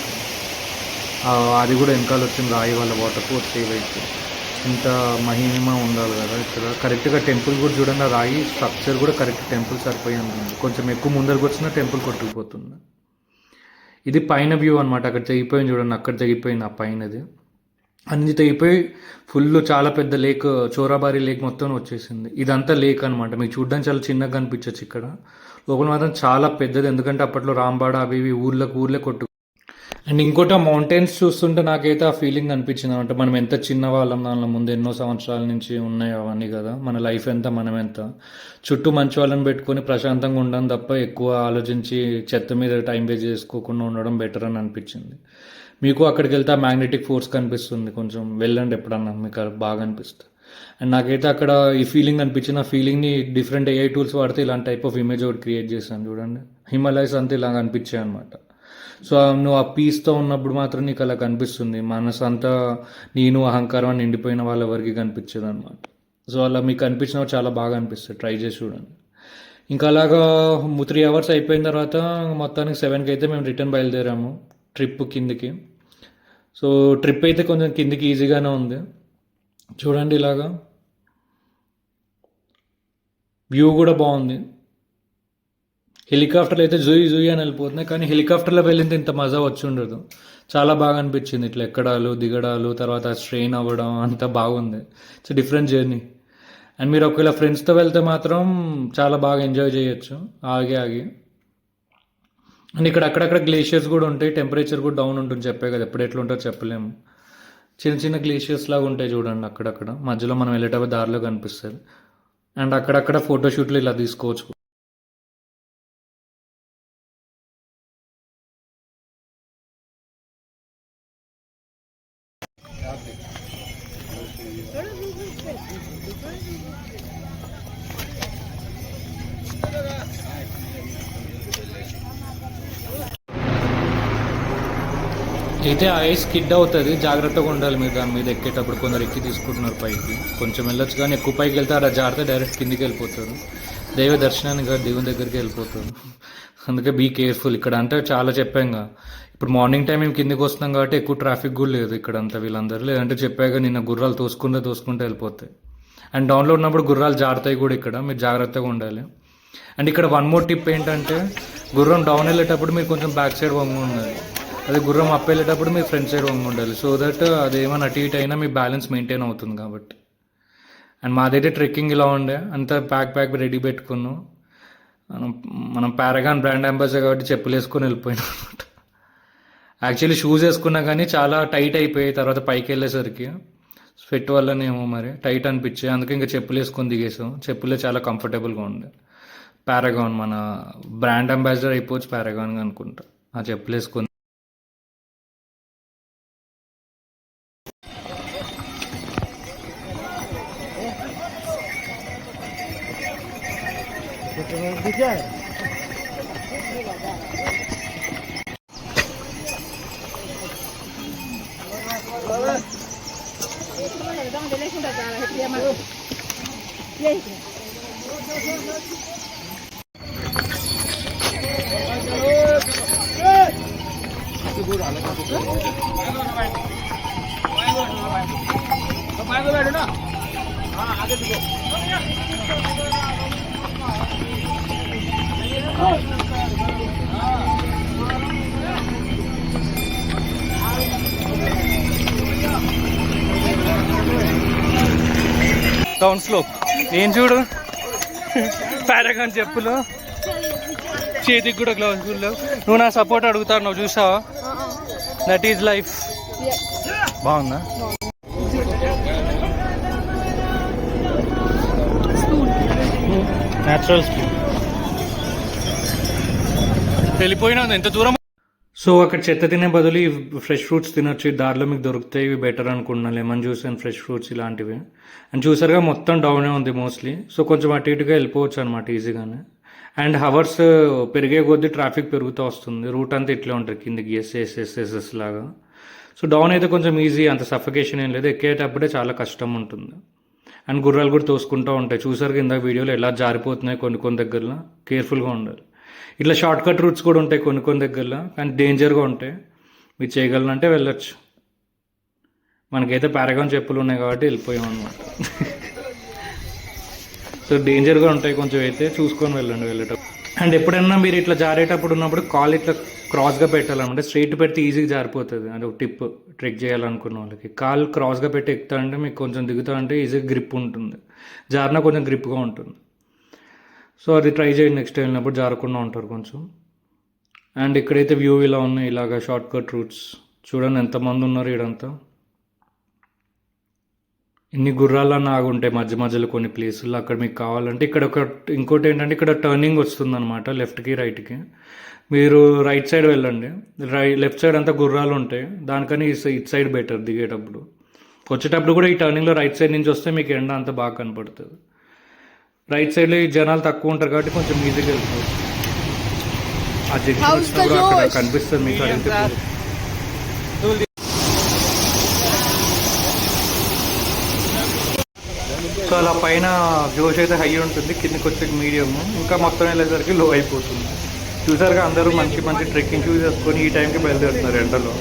అది కూడా వెనకాల వచ్చింది రాయి వాళ్ళ వాటర్ ఫోర్స్ సేవ్ అయితే. ఇంత మహిమ ఉండాలి కదా ఇక్కడ. కరెక్ట్గా టెంపుల్ కూడా చూడండి, ఆ రాయి స్ట్రక్చర్ కూడా కరెక్ట్ టెంపుల్ సరిపోయి ఉంటుంది. కొంచెం ఎక్కువ ముందరకు వచ్చినా టెంపుల్ కొట్టుకుపోతుంది. ఇది పైన వ్యూ అనమాట. అక్కడ తెగిపోయింది చూడండి, అక్కడ తెగిపోయింది ఆ పైనది. అన్ని తెగిపోయి ఫుల్ చాలా పెద్ద లేక్, చోరాబారి లేక్ మొత్తం వచ్చేసింది. ఇదంతా లేక్ అనమాట. మీకు చూడడానికి చాలా చిన్నగా కనిపించచ్చు, ఇక్కడ లోపల మాత్రం చాలా పెద్దది. ఎందుకంటే అప్పట్లో రాంబాడ అవి ఇవి ఊర్లే కొట్టు. అండ్ ఇంకోటి, ఆ మౌంటైన్స్ చూస్తుంటే నాకైతే ఆ ఫీలింగ్ అనిపించింది అనమాట. మనం ఎంత చిన్న వాళ్ళం, దానిలో ముందు ఎన్నో సంవత్సరాల నుంచి ఉన్నాయి అవన్నీ కదా. మన లైఫ్ ఎంత, మనం ఎంత, చుట్టూ మంచి వాళ్ళని పెట్టుకొని ప్రశాంతంగా ఉండడం తప్ప ఎక్కువ ఆలోచించి చెత్త మీద టైం వేస్ట్ చేసుకోకుండా ఉండడం బెటర్ అని అనిపించింది. మీకు అక్కడికి వెళ్తే ఆ మ్యాగ్నెటిక్ ఫోర్స్ కనిపిస్తుంది, కొంచెం వెళ్ళండి ఎప్పుడన్నా, మీకు బాగా అనిపిస్తుంది. అండ్ నాకైతే అక్కడ ఈ ఫీలింగ్ అనిపించింది. ఆ ఫీలింగ్ని డిఫరెంట్ AI టూల్స్ వాడితే ఇలాంటి టైప్ ఆఫ్ ఇమేజ్ ఒకటి క్రియేట్ చేశాను చూడండి. హిమాలయస్ అంతా ఇలాగ అనిపించాయి అనమాట. సో నువ్వు ఆ పీస్తో ఉన్నప్పుడు మాత్రం నీకు అలా కనిపిస్తుంది. మనసు అంతా నేను అహంకారం నిండిపోయిన వాళ్ళ ఎవరికి కనిపించదు అనమాట. సో అలా మీకు అనిపించినప్పుడు చాలా బాగా అనిపిస్తుంది, ట్రై చేసి చూడండి. ఇంకా అలాగా 3 అవర్స్ అయిపోయిన తర్వాత మొత్తానికి 7కి అయితే మేము రిటర్న్ బయలుదేరాము ట్రిప్ కిందికి. సో ట్రిప్ అయితే కొంచెం కిందికి ఈజీగానే ఉంది చూడండి. ఇలాగా వ్యూ కూడా బాగుంది. హెలికాప్టర్లు అయితే జూయి అని వెళ్ళిపోతున్నాయి, కానీ హెలికాప్టర్లో వెళ్ళింది ఇంత మజా వచ్చి ఉండదు. చాలా బాగా అనిపించింది ఇట్లా ఎక్కడాలు దిగడాలు, తర్వాత స్ట్రెయిన్ అవ్వడం అంతా బాగుంది. It's different journey. అండ్ మీరు ఒకవేళ ఫ్రెండ్స్తో వెళ్తే మాత్రం చాలా బాగా ఎంజాయ్ చేయొచ్చు ఆగి. అండ్ ఇక్కడ అక్కడక్కడ గ్లేషియర్స్ కూడా ఉంటాయి, టెంపరేచర్ కూడా డౌన్ ఉంటుంది. చెప్పే కదా ఎప్పుడు ఎట్లా ఉంటుందో చెప్పలేము. చిన్న గ్లేషియర్స్ లాగా ఉంటాయి చూడండి అక్కడక్కడ, మధ్యలో మనం వెళ్ళేటప్పుడు దారిలో కనిపిస్తుంది. అండ్ అక్కడక్కడ ఫోటోషూట్లు ఇలా తీసుకోవచ్చు. అయితే ఆ ఐస్ స్కిడ్ అవుతుంది, జాగ్రత్తగా ఉండాలి మీరు దాని మీద ఎక్కేటప్పుడు. కొందరు ఎక్కి తీసుకుంటున్నారు పైకి, కొంచెం వెళ్ళొచ్చు, కానీ ఎక్కువ పైకి వెళ్తే అలా జాగ్రత్త డైరెక్ట్ కిందికి వెళ్ళిపోతారు. దైవ దర్శనానికి దేవుని దగ్గరికి వెళ్ళిపోతారు. అందుకే బీ కేర్ఫుల్. ఇక్కడ అంటే చాలా చెప్పాంగా, ఇప్పుడు మార్నింగ్ టైం మేము కిందికి వస్తున్నాం కాబట్టి ఎక్కువ ట్రాఫిక్ కూడా లేదు ఇక్కడ అంతా. వీళ్ళందరూ లేదంటే చెప్పాక నిన్న గుర్రాలు తోసుకుంటూ వెళ్ళిపోతాయి. అండ్ డౌన్లో ఉన్నప్పుడు గుర్రాలు జారుతాయి కూడా ఇక్కడ, మీరు జాగ్రత్తగా ఉండాలి. అండ్ ఇక్కడ వన్ మోర్ టిప్ ఏంటంటే, గుర్రం డౌన్ వెళ్ళేటప్పుడు మీరు కొంచెం బ్యాక్ సైడ్ వంగి ఉండాలి, అదే గుర్రం అప్ వెళ్ళేటప్పుడు మీ ఫ్రంట్ సైడ్ వంగి ఉండాలి. సో దట్ అదేమైనా అటు ఇటు అయినా మీ బ్యాలెన్స్ మెయింటైన్ అవుతుంది కాబట్టి. అండ్ మాదైతే ట్రెక్కింగ్ ఇలా ఉండే, అంతా ప్యాక్ రెడీ పెట్టుకున్నాం. మనం పారాగాన్ బ్రాండ్ అంబాసిడర్ కాబట్టి చెప్పులు వేసుకొని వెళ్ళిపోయినాం అనమాట. యాక్చువల్లీ షూస్ వేసుకున్నా కానీ చాలా టైట్ అయిపోయాయి తర్వాత పైకి వెళ్ళేసరికి. స్వెట్ వల్లనేమో మరి టైట్ అనిపించాయి, అందుకే ఇంకా చెప్పులు వేసుకొని దిగేసాం. చెప్పులే చాలా కంఫర్టబుల్గా ఉండే. పారాగాన్ మన బ్రాండ్ అంబాసిడర్ అయిపోవచ్చు పారాగాన్ అనుకుంటా. ఆ చెప్పులు వేసుకొని డౌన్ స్లోప్. ఏం చూడు పారాగాన్ చెప్పులు, చేతికి కూడా గ్లౌజ్ లేవు. నువ్వు నా సపోర్ట్ అడుగుతావు, నువ్వు చూసావా? That is life. బాగుందా? Natural speed. వెళ్ళిపోయినా ఎంత దూరం. సో అక్కడ చెత్త తినే బదులు ఈ ఫ్రెష్ ఫ్రూట్స్ తినొచ్చు, దారిలో మీకు దొరుకుతాయి, ఇవి బెటర్ అనుకున్నా. Lemon juice and fresh fruits ఇలాంటివి. అండ్ చూసారుగా మొత్తం డౌనే ఉంది మోస్ట్లీ. సో కొంచెం అటు ఇటుగా వెళ్ళిపోవచ్చు అనమాట ఈజీగానే. అండ్ హవర్స్ పెరిగే కొద్దీ ట్రాఫిక్ పెరుగుతూ వస్తుంది. రూట్ అంతా ఇట్లా ఉంటుంది కిందికి ఎస్ఎస్ఎస్ఎస్ఎస్ లాగా. సో డౌన్ అయితే కొంచెం ఈజీ, అంత సఫికేషన్ ఏం లేదు. ఎక్కేటప్పుడే చాలా కష్టం ఉంటుంది. అండ్ గుర్రాలు కూడా తోసుకుంటూ ఉంటాయి. చూసారు కింద వీడియోలో ఎలా జారిపోతున్నాయి కొన్ని దగ్గరలో. కేర్ఫుల్గా ఉండాలి. ఇట్లా షార్ట్ కట్ రూట్స్ కూడా ఉంటాయి కొన్ని దగ్గరలో, కానీ డేంజర్గా ఉంటాయి. మీరు చేయగలనంటే వెళ్ళొచ్చు. మనకైతే పారాగాన్ చెప్పులు ఉన్నాయి కాబట్టి వెళ్ళిపోయాం అనమాట. సో డేంజర్గా ఉంటాయి కొంచెం, అయితే చూసుకొని వెళ్ళండి వెళ్ళేటప్పుడు. అండ్ ఎప్పుడైనా మీరు ఇట్లా జారేటప్పుడు ఉన్నప్పుడు కాల్ ఇట్లా క్రాస్గా పెట్టాలన్నమాట. స్ట్రైట్ పెడితే ఈజీగా జారిపోతుంది. అది ఒక టిప్ ట్రెక్ చేయాలనుకున్న వాళ్ళకి. కాల్ క్రాస్గా పెట్టి ఎక్కుతా అంటే మీకు కొంచెం దిగుతా అంటే ఈజీగా గ్రిప్ ఉంటుంది, జారినా కొంచెం గ్రిప్గా ఉంటుంది. సో అది ట్రై చేయండి నెక్స్ట్ వెళ్ళినప్పుడు, జారకుండా ఉంటారు కొంచెం. అండ్ ఇక్కడైతే వ్యూ ఇలా ఉన్నాయి, ఇలాగా షార్ట్ కట్ రూట్స్. చూడండి ఎంతమంది ఉన్నారు ఇడంతా. ఇన్ని గుర్రాలన్నా ఆగుంటాయి మధ్య మధ్యలో కొన్ని ప్లేసుల్లో. అక్కడ మీకు కావాలంటే ఇక్కడ ఇంకోటి ఏంటంటే ఇక్కడ టర్నింగ్ వస్తుంది అనమాట, లెఫ్ట్కి రైట్కి. మీరు రైట్ సైడ్ వెళ్ళండి. లెఫ్ట్ సైడ్ అంతా గుర్రాలు ఉంటాయి, దానికని ఇటు సైడ్ బెటర్ దిగేటప్పుడు. వచ్చేటప్పుడు కూడా ఈ టర్నింగ్లో రైట్ సైడ్ నుంచి వస్తే మీకు ఎండ అంతా బాగా కనపడుతుంది. రైట్ సైడ్లో ఈ జనాలు తక్కువ ఉంటారు కాబట్టి కొంచెం ఈజీగా వెళ్ళిపోవచ్చు. ఆ జంక్షన్ వచ్చినప్పుడు అక్కడ కనిపిస్తుంది మీకు అదంతా. సో అలా పైన జోష్ అయితే హై ఉంటుంది, కిందకి వచ్చే మీడియం, ఇంకా మొత్తం వెళ్ళేసరికి లో అయిపోతుంది. చూసారుగా అందరూ మంచి మంచి ట్రెక్కింగ్ షూస్ వేసుకొని ఈ టైంకి బయలుదేరుతున్నారు ఎండలో.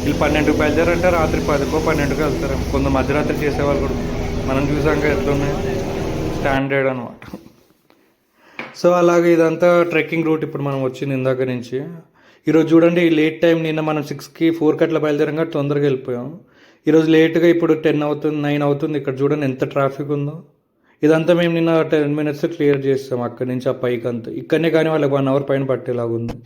వీళ్ళు 12కి బయలుదేరంటే రాత్రి 10కో 12కో వెళ్తారు. కొంత మధ్యరాత్రి చేసేవాళ్ళు కూడా మనం చూసాక ఎట్లున్నాయి, స్టాండర్డ్ అనమాట. సో అలాగే ఇదంతా ట్రెక్కింగ్ రూట్. ఇప్పుడు మనం వచ్చింది ఇందాక నుంచి. ఈరోజు చూడండి ఈ లేట్ టైం. నిన్న మనం 6కి 4కి అట్లా బయలుదేరాం కాబట్టి తొందరగా వెళ్ళిపోయాం. ఈరోజు లేట్గా ఇప్పుడు 10 అవుతుంది, 9 అవుతుంది. ఇక్కడ చూడండి ఎంత ట్రాఫిక్ ఉందో. ఇదంతా మేము నిన్న 10 minutes క్లియర్ చేస్తాం అక్కడి నుంచి ఆ పైకి అంతా. ఇక్కడనే కానీ వాళ్ళకి 1 hour పైన పట్టేలాగుంది.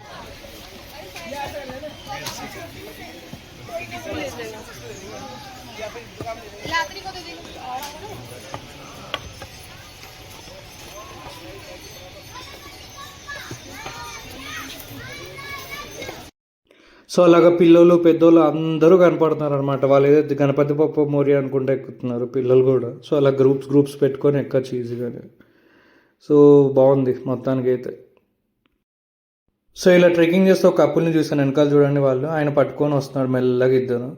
సో అలాగా పిల్లలు పెద్దోళ్ళు అందరూ కనపడుతున్నారు అనమాట. వాళ్ళు ఏదైతే గణపతి పప్ప మోరియా అనుకుంటే ఎక్కుతున్నారు పిల్లలు కూడా. సో అలా గ్రూప్స్ పెట్టుకొని ఎక్కచ్చు ఈజీగానే. సో బాగుంది మొత్తానికి అయితే. సో ఇలా ట్రెక్కింగ్ చేస్తే ఒక కపుల్ని చూసాను వెనకాల చూడండి, వాళ్ళు ఆయన పట్టుకొని వస్తున్నాడు మెల్లగా ఇద్దరు.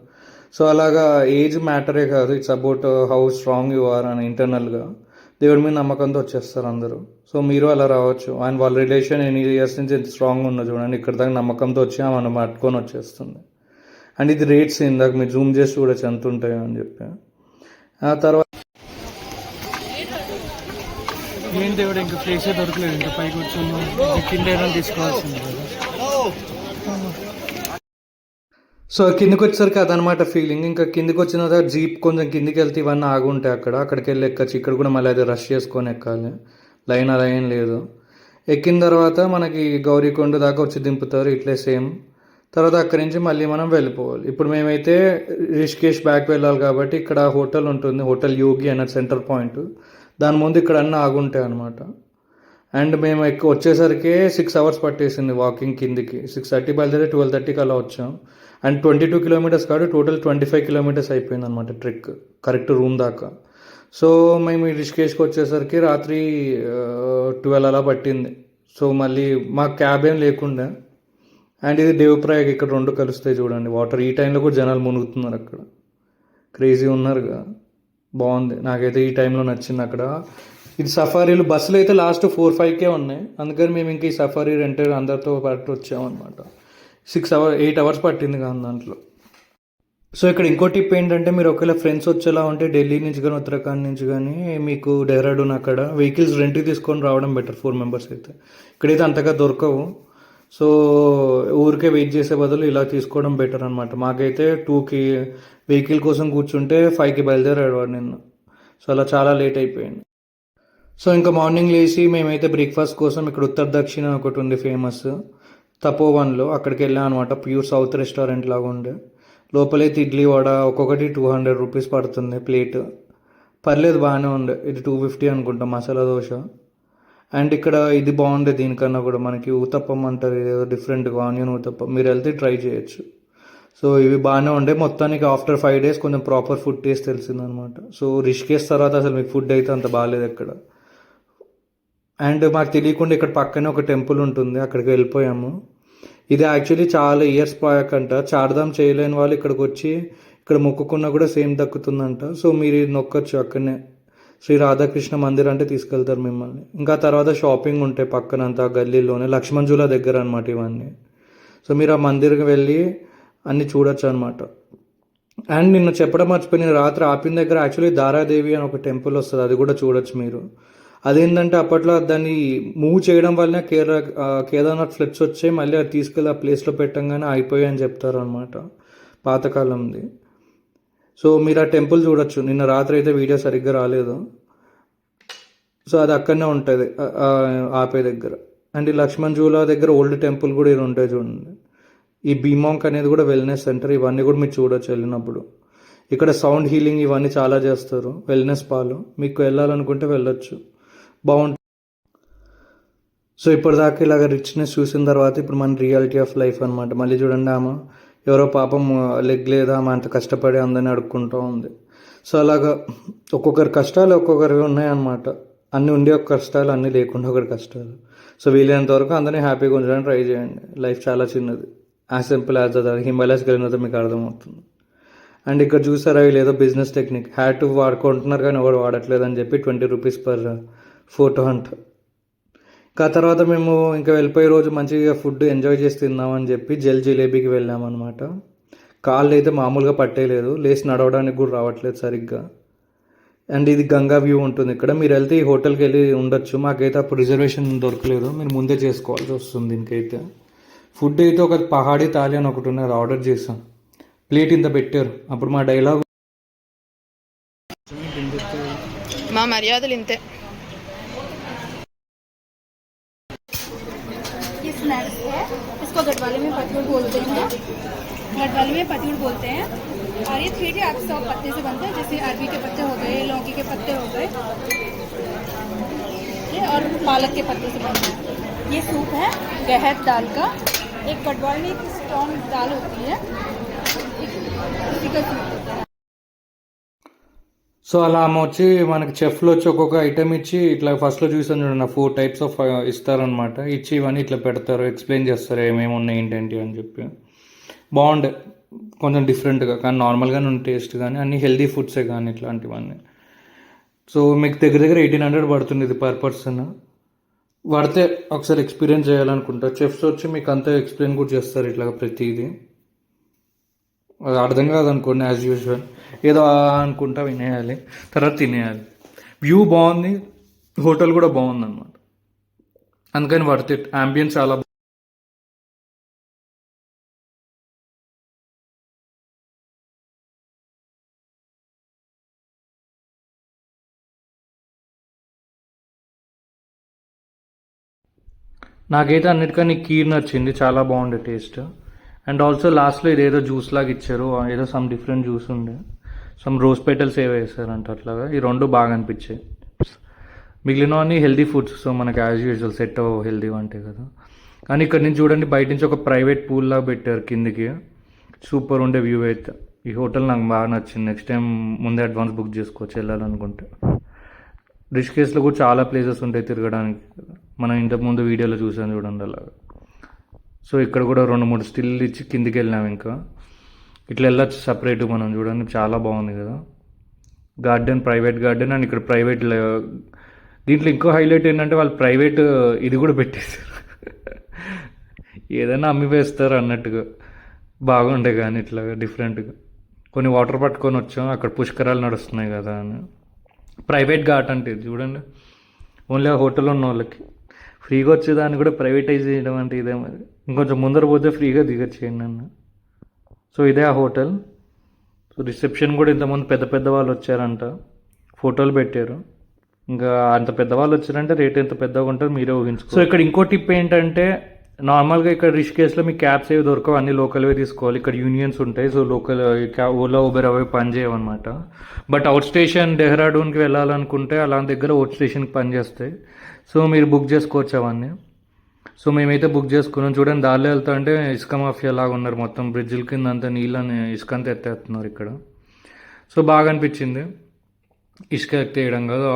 సో అలాగా ఏజ్ మ్యాటరే కాదు, it's about how strong you are అని. ఇంటర్నల్గా దేవుడి మీద నమ్మకంతో వచ్చేస్తారు అందరూ. సో మీరు అలా రావచ్చు. అండ్ వాళ్ళ రిలేషన్ ఎన్ని ఇయర్స్ నుంచి ఎంత స్ట్రాంగ్ ఉన్నా చూడండి, ఇక్కడ దాకా నమ్మకంతో వచ్చి మనం పట్టుకొని వచ్చేస్తుంది. అండ్ ఇది రేట్స్ ఇందాక మీరు జూమ్ చేసి చూడొచ్చు ఎంత ఉంటాయో అని చెప్పి. ఆ తర్వాత ఏం దేవుడు ఇంకా ప్లేసే దొరకలేదు, ఇంకా పైకి వచ్చాము, కింద ఏమైనా తీసుకోవాల్సింది కదా. సో కిందికి వచ్చేసరికి అదనమాట ఫీలింగ్. ఇంకా కిందికి వచ్చిన తర్వాత జీప్ కొంచెం కిందికి వెళ్తే ఇవన్నీ ఆగుంటాయి అక్కడికి వెళ్ళి ఎక్కచ్చు. ఇక్కడ కూడా మళ్ళీ అది రష్ చేసుకొని ఎక్కాలి, లైన్ అలా ఏం లేదు. ఎక్కిన తర్వాత మనకి గౌరీకొండ దాకా వచ్చి దింపుతారు ఇట్లే సేమ్. తర్వాత అక్కడి నుంచి మళ్ళీ మనం వెళ్ళిపోవాలి. ఇప్పుడు మేమైతే రిషికేష్ బ్యాక్ వెళ్ళాలి కాబట్టి ఇక్కడ హోటల్ ఉంటుంది, హోటల్ యోగి అన్న సెంటర్ పాయింట్. దాని ముందు ఇక్కడ అన్నీ ఆగుంటాయి అనమాట. అండ్ మేము వచ్చేసరికి 6 hours పట్టేసింది వాకింగ్ కిందికి. 6:30 బయలుదేరి 12:30కి అలా వచ్చాం. అండ్ 22 kilometers కాబట్టి టోటల్ 25 kilometers అయిపోయింది అనమాట ట్రెక్ కరెక్ట్ రూమ్ దాకా. సో మేము రిషికేష్కి వచ్చేసరికి రాత్రి 12 అలా పట్టింది. సో మళ్ళీ మా క్యాబ్ ఏం లేకుండా. అండ్ ఇది దేవప్రయాగ్, ఇక్కడ 2 కలుస్తాయి చూడండి వాటర్. ఈ టైంలో కూడా జనాలు మునుగుతున్నారు అక్కడ, క్రేజీ ఉన్నారుగా. బాగుంది, నాకైతే ఈ టైంలో నచ్చింది అక్కడ. ఇది సఫారీలు బస్సులు అయితే లాస్ట్ 4-5కే ఉన్నాయి. అందుకని మేము ఇంక ఈ సఫారీ రెంటెడ్ అందరితో పాటు వచ్చామన్నమాట. 8 hours పట్టింది కానీ దాంట్లో. సో ఇక్కడ ఇంకో టిప్ ఏంటంటే, మీరు ఒకవేళ ఫ్రెండ్స్ వచ్చేలా ఉంటే ఢిల్లీ నుంచి కానీ ఉత్తరాఖండ్ నుంచి కానీ మీకు డెహ్రాడూన్ అక్కడ వెహికల్స్ రెంట్కి తీసుకొని రావడం బెటర్. 4 members అయితే ఇక్కడైతే అంతగా దొరకవు. సో ఊరికే వెయిట్ చేసే బదులు ఇలా తీసుకోవడం బెటర్ అనమాట. మాకైతే 2కి వెహికల్ కోసం కూర్చుంటే 5కి బయలుదేరాడు వాడు నిన్న. సో అలా చాలా లేట్ అయిపోయింది. సో ఇంకా మార్నింగ్ లేచి మేమైతే బ్రేక్ఫాస్ట్ కోసం ఇక్కడ ఉత్తర దక్షిణ ఒకటి ఉంది ఫేమస్ తపోవన్లో, అక్కడికి వెళ్ళాం అనమాట. ప్యూర్ సౌత్ రెస్టారెంట్ లాగా ఉండే. లోపలైతే ఇడ్లీ వడ ఒక్కొక్కటి 200 రూపీస్ పడుతుంది ప్లేట్. పర్లేదు, బాగానే ఉండే. ఇది 250 అనుకుంటా మసాలా దోశ. అండ్ ఇక్కడ ఇది బాగుండే దీనికన్నా కూడా, మనకి ఊతప్పం అంటారు, ఏదో డిఫరెంట్గా ఆనియన్ ఊతప్పం. మీరు వెళ్తే ట్రై చేయొచ్చు. సో ఇవి బాగానే ఉండే. మొత్తానికి ఆఫ్టర్ 5 days కొంచెం ప్రాపర్ ఫుడ్ టేస్ట్ తెలిసిందనమాట. సో రిషికేష్ తర్వాత అసలు మీకు ఫుడ్ అయితే అంత బాగాలేదు ఇక్కడ. అండ్ మాకు తెలియకుండా ఇక్కడ పక్కనే ఒక టెంపుల్ ఉంటుంది, అక్కడికి వెళ్ళిపోయాము. ఇది యాక్చువల్లీ చాలా ఇయర్స్ అంట. చార్ధామ్ చేయలేని వాళ్ళు ఇక్కడికి వచ్చి ఇక్కడ మొక్కుకున్నా కూడా సేమ్ దక్కుతుందంట. సో మీరు ఇది నొక్కొచ్చు అక్కడనే. శ్రీ రాధాకృష్ణ మందిర్ అంటే తీసుకెళ్తారు మిమ్మల్ని. ఇంకా తర్వాత షాపింగ్ ఉంటాయి పక్కనంతా గల్లీలోనే, లక్ష్మణ్ జూలా దగ్గర అనమాట ఇవన్నీ. సో మీరు ఆ మందిర్కి వెళ్ళి అన్నీ చూడొచ్చు అనమాట. అండ్ నిన్న చెప్పడం మర్చిపోయి, రాత్రి ఆపిన దగ్గర యాక్చువల్లీ దారాదేవి అని ఒక టెంపుల్ వస్తుంది, అది కూడా చూడొచ్చు మీరు. అదేంటంటే అప్పట్లో దాన్ని మూవ్ చేయడం వల్లనే కేదార్నాథ్ ఫ్లడ్స్ వచ్చాయి, మళ్ళీ అది తీసుకెళ్ళి ఆ ప్లేస్లో పెట్టంగానే అయిపోయాయి అని చెప్తారు అనమాట, పాతకాలంది. సో మీరు ఆ టెంపుల్ చూడొచ్చు. నిన్న రాత్రి అయితే వీడియో సరిగ్గా రాలేదు. సో అది అక్కడనే ఉంటుంది ఆపే దగ్గర. అండ్ ఈ లక్ష్మణ్ జూలా దగ్గర ఓల్డ్ టెంపుల్ కూడా ఇది ఉంటాయి చూడండి. ఈ బీమాంక్ అనేది కూడా వెల్నెస్ సెంటర్, ఇవన్నీ కూడా మీరు చూడొచ్చు వెళ్ళినప్పుడు. ఇక్కడ సౌండ్ హీలింగ్ ఇవన్నీ చాలా చేస్తారు, వెల్నెస్ పాలు. మీకు వెళ్ళాలనుకుంటే వెళ్ళొచ్చు, బాగుంటుంది. సో ఇప్పటిదాకా ఇలాగ రిచ్నెస్ చూసిన తర్వాత ఇప్పుడు మన రియాలిటీ ఆఫ్ లైఫ్ అనమాట. మళ్ళీ చూడండి, ఆమె ఎవరో పాపం లెగ్ లేదా ఆమె అంత కష్టపడి అందరిని అడుక్కుంటూ ఉంది. సో అలాగా ఒక్కొక్కరి కష్టాలు ఒక్కొక్కరివి ఉన్నాయన్నమాట. అన్నీ ఉండే ఒక కష్టాలు, అన్నీ లేకుండా ఒకటి కష్టాలు. సో వీలైనంత వరకు అందరినీ హ్యాపీగా ఉంచడానికి ట్రై చేయండి. లైఫ్ చాలా చిన్నది, యాజ్ సింపుల్ యాజ్ అది. హిమాలయస్కి వెళ్ళినంత మీకు అర్థమవుతుంది. అండ్ ఇక్కడ చూసారా, వీళ్ళు బిజినెస్ టెక్నిక్ హ్యాట్ వాడుకుంటున్నారు కానీ ఎవరు వాడట్లేదు అని చెప్పి 20 రూపీస్ పర్ ఫోటో అంట. ఇంకా తర్వాత మేము ఇంకా వెళ్ళిపోయే రోజు మంచిగా ఫుడ్ ఎంజాయ్ చేసి తిందామని చెప్పి జిలేబీకి వెళ్ళామన్నమాట. కాళ్ళు అయితే మామూలుగా పట్టేయలేదు, లేచి నడవడానికి కూడా రావట్లేదు సరిగ్గా. అండ్ ఇది గంగా వ్యూ ఉంటుంది ఇక్కడ. మీరు వెళ్తే ఈ హోటల్కి వెళ్ళి ఉండొచ్చు. మాకైతే అప్పుడు రిజర్వేషన్ దొరకలేదు, మీరు ముందే చేసుకోవాల్సి వస్తుంది. దీనికైతే ఫుడ్ అయితే ఒక పహాడీ థాలి అని ఒకటి ఉన్నది, ఆర్డర్ చేసాం. ప్లేట్ ఇంత పెట్టారు. అప్పుడు మా డైలాగ్, మా మర్యాదలు ఇంతే. ये स्नैक्स है, इसको गढ़वाली में पतूड़ बोलते हैं। गढ़वाली में पतूड़ बोलते हैं। और ये 3D एक्स ऑफ पत्ते से बनता है, जैसे अरबी के पत्ते हो गए, लौकी के पत्ते हो गए, ये और पालक के पत्ते से बनता है। ये सूप है गहत दाल का। एक गढ़वाल में एक स्ट्रॉन्ग दाल होती है, उसी का सूप होता है। సో అలా ఆమె వచ్చి మనకి చెఫ్లో వచ్చి ఒక్కొక్క ఐటెం ఇచ్చి ఇట్లా ఫస్ట్లో చూసాను చూడండి, 4 types ఆఫ్ ఇస్తారనమాట. ఇచ్చి ఇవన్నీ ఇట్లా పెడతారు, ఎక్స్ప్లెయిన్ చేస్తారు ఏమేమి ఉన్నాయి ఏంటంటి అని చెప్పి. బాగుండే, కొంచెం డిఫరెంట్గా, కానీ నార్మల్గానే ఉంది టేస్ట్. కానీ అన్ని హెల్దీ ఫుడ్సే కానీ ఇట్లాంటివన్నీ. సో మీకు దగ్గర దగ్గర 1800 పడుతుంది ఇది పర్ పర్సన్. పడితే ఒకసారి ఎక్స్పీరియన్స్ చేయాలనుకుంటా. చెఫ్స్ వచ్చి మీకు అంతా ఎక్స్ప్లెయిన్ కూడా చేస్తారు ఇట్లా ప్రతిదీ. అది అర్థం కాదనుకోండి, యాజ్ యూజువల్ ఏదో అనుకుంటా వినేయాలి, తర్వాత తినేయాలి. వ్యూ బాగుంది, హోటల్ కూడా బాగుంది అనమాట. అందుకని వర్త్ ఇట్. అంబియన్స్ చాలా నాకైతే అన్నిటికన్నా కీర్ నచ్చింది, చాలా బాగుండే టేస్ట్. అండ్ ఆల్సో లాస్ట్లో ఇదేదో జ్యూస్ లాగా ఇచ్చారు, ఏదో సమ్ డిఫరెంట్ జ్యూస్ ఉండే, సమ్ రోజ్ పెటల్స్ ఏవో వేసారంట అట్లాగా. ఈ రెండు బాగా అనిపించాయి. మిగిలినవన్నీ హెల్దీ ఫుడ్స్. సో మనకి యాజ్ యూజువల్ సెట్ హెల్దీ అంటే కదా. కానీ ఇక్కడ నుంచి చూడండి, బయట నుంచి ఒక ప్రైవేట్ పూల్ లాగా పెట్టారు కిందికి. సూపర్ ఉండే వ్యూ అయితే. ఈ హోటల్ నాకు బాగా నచ్చింది. నెక్స్ట్ టైం ముందే అడ్వాన్స్ బుక్ చేసుకోవచ్చు వెళ్ళాలనుకుంటే. రిషికేశ్లో కూడా చాలా ప్లేసెస్ ఉంటాయి తిరగడానికి. మనం ఇంతకుముందు వీడియోలో చూసాను చూడండి అలాగా. సో ఇక్కడ కూడా 2-3 స్టిల్ ఇచ్చి కిందికి వెళ్ళాము. ఇంకా ఇట్లా వెళ్ళచ్చు సపరేట్. మనం చూడండి చాలా బాగుంది కదా గార్డెన్, ప్రైవేట్ గార్డెన్. అండ్ ఇక్కడ ప్రైవేట్, దీంట్లో ఇంకో హైలైట్ ఏంటంటే వాళ్ళు ప్రైవేట్ ఇది కూడా పెట్టేశారు. ఏదైనా అమ్మి వేస్తారు అన్నట్టుగా బాగుండే. కానీ ఇట్లా డిఫరెంట్గా కొన్ని వాటర్ పట్టుకొని వచ్చాం, అక్కడ పుష్కరాలు నడుస్తున్నాయి కదా అని. ప్రైవేట్ ఘాట్ అంటే ఇది చూడండి, ఓన్లీ ఆ హోటల్లో ఉన్న వాళ్ళకి. ఫ్రీగా వచ్చేదాన్ని కూడా ప్రైవేటైజ్ చేయడం అంటే ఇదే. మరి ఇంకొంచెం ముందర పోతే ఫ్రీగా దిగొచ్చేయండి అన్న. సో ఇదే ఆ హోటల్. సో రిసెప్షన్ కూడా ఇంతకుముందు పెద్ద పెద్ద వాళ్ళు వచ్చారంట, ఫోటోలు పెట్టారు. ఇంకా అంత పెద్దవాళ్ళు వచ్చారంటే రేట్ ఎంత పెద్దగా ఉంటుందో మీరే ఊహించుకో. సో ఇక్కడ ఇంకో టిప్ ఏంటంటే నార్మల్గా ఇక్కడ రిషికేశ్లో మీకు క్యాబ్స్ ఏవి దొరకవు, అన్ని లోకల్వే తీసుకోవాలి. ఇక్కడ యూనియన్స్ ఉంటాయి, సో లోకల్ ఓలా ఊబర్ అవి పని చేయవన్నమాట. బట్ అవుట్ స్టేషన్ డెహ్రాడూన్కి వెళ్ళాలనుకుంటే అలాంటి దగ్గర అవుట్ స్టేషన్కి పనిచేస్తాయి. సో మీరు బుక్ చేసుకోవచ్చు అవన్నీ. సో మేమైతే బుక్ చేసుకున్నాం. చూడండి దారిలో వెళ్తా అంటే ఇసుక మాఫియా లాగా ఉన్నారు, మొత్తం బ్రిడ్జిల కింద అంతా నీళ్ళని ఇసుక అంతా ఎత్తేస్తున్నారు ఇక్కడ. సో బాగా అనిపించింది ఇసుక ఎత్తేయడం కదా.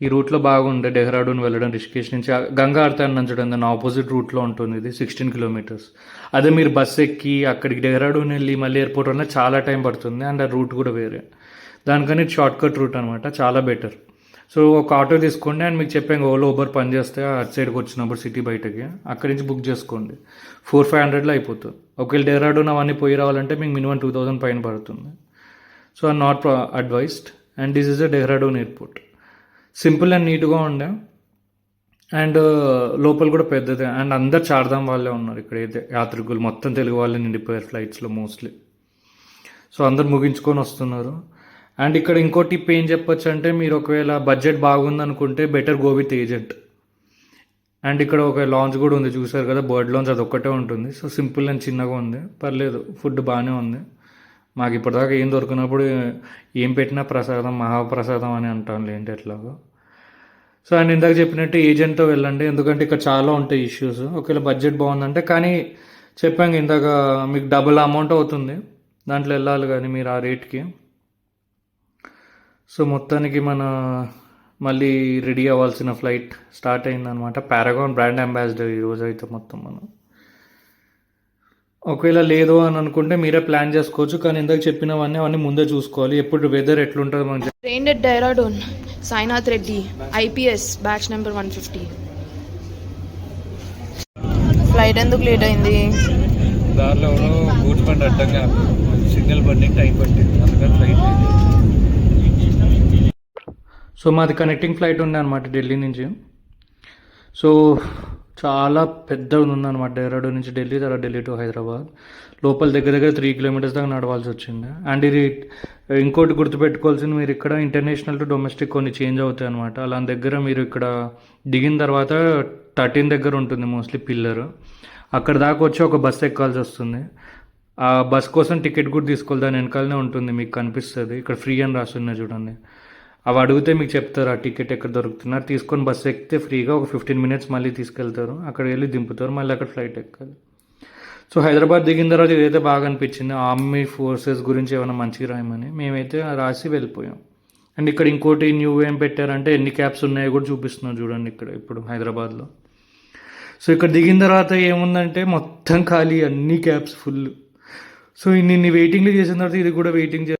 ఈ రూట్లో బాగుండే డెహ్రాడూన్ వెళ్ళడం రిషికేష్ నుంచి. గంగా ఆరతి అని చూడండి దాని ఆపోజిట్ రూట్లో ఉంటుంది, ఇది 16 కిలోమీటర్స్. అదే మీరు బస్ ఎక్కి అక్కడికి డెహ్రాడూన్ వెళ్ళి మళ్ళీ ఎయిర్పోర్ట్ వల్ల చాలా టైం పడుతుంది, అండ్ ఆ రూట్ కూడా వేరే. దానికని షార్ట్ కట్ రూట్ అనమాట, చాలా బెటర్. సో ఒక ఆటో తీసుకోండి, అండ్ మీకు చెప్పాను ఓలా ఊబర్ పని చేస్తే అటు సైడ్కి వచ్చినప్పుడు సిటీ బయటకి అక్కడి నుంచి బుక్ చేసుకోండి. 400-500లో అయిపోతుంది. ఒకవేళ డెహ్రాడూన్ అవన్నీ పోయి రావాలంటే మీకు మినిమం 2000 పైన పడుతుంది. So not advised. And this is a Dehradun airport. Simple and నీట్గా ఉండే, అండ్ లోపల కూడా పెద్దదే. అండ్ అందరు చార్ధామ్ వాళ్ళే ఉన్నారు ఇక్కడైతే, యాత్రికులు మొత్తం తెలుగు వాళ్ళే నిండిపోయారు ఫ్లైట్స్లో మోస్ట్లీ. సో అందరు ముగించుకొని వస్తున్నారు. అండ్ ఇక్కడ ఇంకో టిప్ ఏం చెప్పొచ్చు అంటే, మీరు ఒకవేళ బడ్జెట్ బాగుందనుకుంటే better go with agent. And ఇక్కడ ఒక లాంచ్ కూడా ఉంది, చూసారు కదా, బర్డ్ లాంచ్, అది ఒక్కటే ఉంటుంది. సో సింపుల్ అండ్ చిన్నగా ఉంది, పర్లేదు. ఫుడ్ బాగానే ఉంది. మాకు ఇప్పటిదాకా ఏం దొరికినప్పుడు ఏం పెట్టినా ప్రసాదం, మహాప్రసాదం అని అంటాను ఏంటి ఎట్లాగో. సో అండ్ ఇందాక చెప్పినట్టు ఏజెంట్తో వెళ్ళండి, ఎందుకంటే ఇక్కడ చాలా ఉంటాయి ఇష్యూస్. ఒకవేళ బడ్జెట్ బాగుందంటే, కానీ చెప్పాను ఇందాక మీకు డబుల్ అమౌంట్ అవుతుంది దాంట్లో వెళ్ళాలి కానీ మీరు ఆ రేట్కి. సో మొత్తానికి మళ్ళీ రెడీ అవ్వాల్సిన ఫ్లైట్ స్టార్ట్ అయిందనమాట. పారాగాన్ బ్రాండ్ అంబాసిడర్ ఈరోజు అయితే మొత్తం మనం. ఒకవేళ లేదు అని అనుకుంటే మీరే ప్లాన్ చేసుకోవచ్చు, కానీ ఇందాక చెప్పినవన్నీ అవన్నీ ముందే చూసుకోవాలి, ఎప్పుడు వెదర్ ఎట్లుంటుందో మనకి. Train at Dehradun, Sainath Reddy, IPS, batch number 150. Flight ఎందుకు లేట్ అయింది? దారిలో బూట్ బండి అడ్డంగా సిగ్నల్ బండి టైం పట్టింది, అందుకని ఫ్లైట్. సో మాది కనెక్టింగ్ ఫ్లైట్ ఉండే అనమాట ఢిల్లీ నుంచి. సో చాలా పెద్దగా ఉందన్నమాట డెహ్రాడూన్ నుంచి ఢిల్లీ, తర్వాత ఢిల్లీ టు హైదరాబాద్. లోపల దగ్గర 3 కిలోమీటర్స్ దాకా నడవాల్సి వచ్చింది. అండ్ ఇది ఇంకోటి గుర్తుపెట్టుకోవాల్సింది, మీరు ఇక్కడ ఇంటర్నేషనల్ టు డొమెస్టిక్ కొన్ని చేంజ్ అవుతాయి అనమాట. అలాంటి దగ్గర మీరు ఇక్కడ దిగిన తర్వాత 13 దగ్గర ఉంటుంది మోస్ట్లీ పిల్లర్, అక్కడ దాకా వచ్చి ఒక బస్ ఎక్కాల్సి వస్తుంది. ఆ బస్ కోసం టికెట్ కూడా తీసుకోవాలి, దాని వెనకాలనే ఉంటుంది, మీకు కనిపిస్తుంది ఇక్కడ ఫ్రీ అని రాస్తున్నాయి చూడండి. అవి అడిగితే మీకు చెప్తారు ఆ టికెట్ ఎక్కడ దొరుకుతున్నారు, తీసుకొని బస్సు ఎక్కితే ఫ్రీగా ఒక 15 మినిట్స్ మళ్ళీ తీసుకెళ్తారు, అక్కడ వెళ్ళి దింపుతారు, మళ్ళీ అక్కడ ఫ్లైట్ ఎక్కాలి. సో హైదరాబాద్ దిగిన తర్వాత ఇదైతే బాగా అనిపించింది, ఆర్మీ ఫోర్సెస్ గురించి ఏమైనా మంచిగా రాయమని. మేమైతే రాసి వెళ్ళిపోయాం. అండ్ ఇక్కడ ఇంకోటి న్యూ ఏం పెట్టారంటే ఎన్ని క్యాబ్స్ ఉన్నాయో కూడా చూపిస్తున్నారు చూడండి ఇక్కడ ఇప్పుడు హైదరాబాద్లో. సో ఇక్కడ దిగిన తర్వాత ఏముందంటే మొత్తం ఖాళీ, అన్ని క్యాబ్స్ ఫుల్. సో ఇన్ని వెయిటింగ్లు చేసిన తర్వాత ఇది కూడా వెయిటింగ్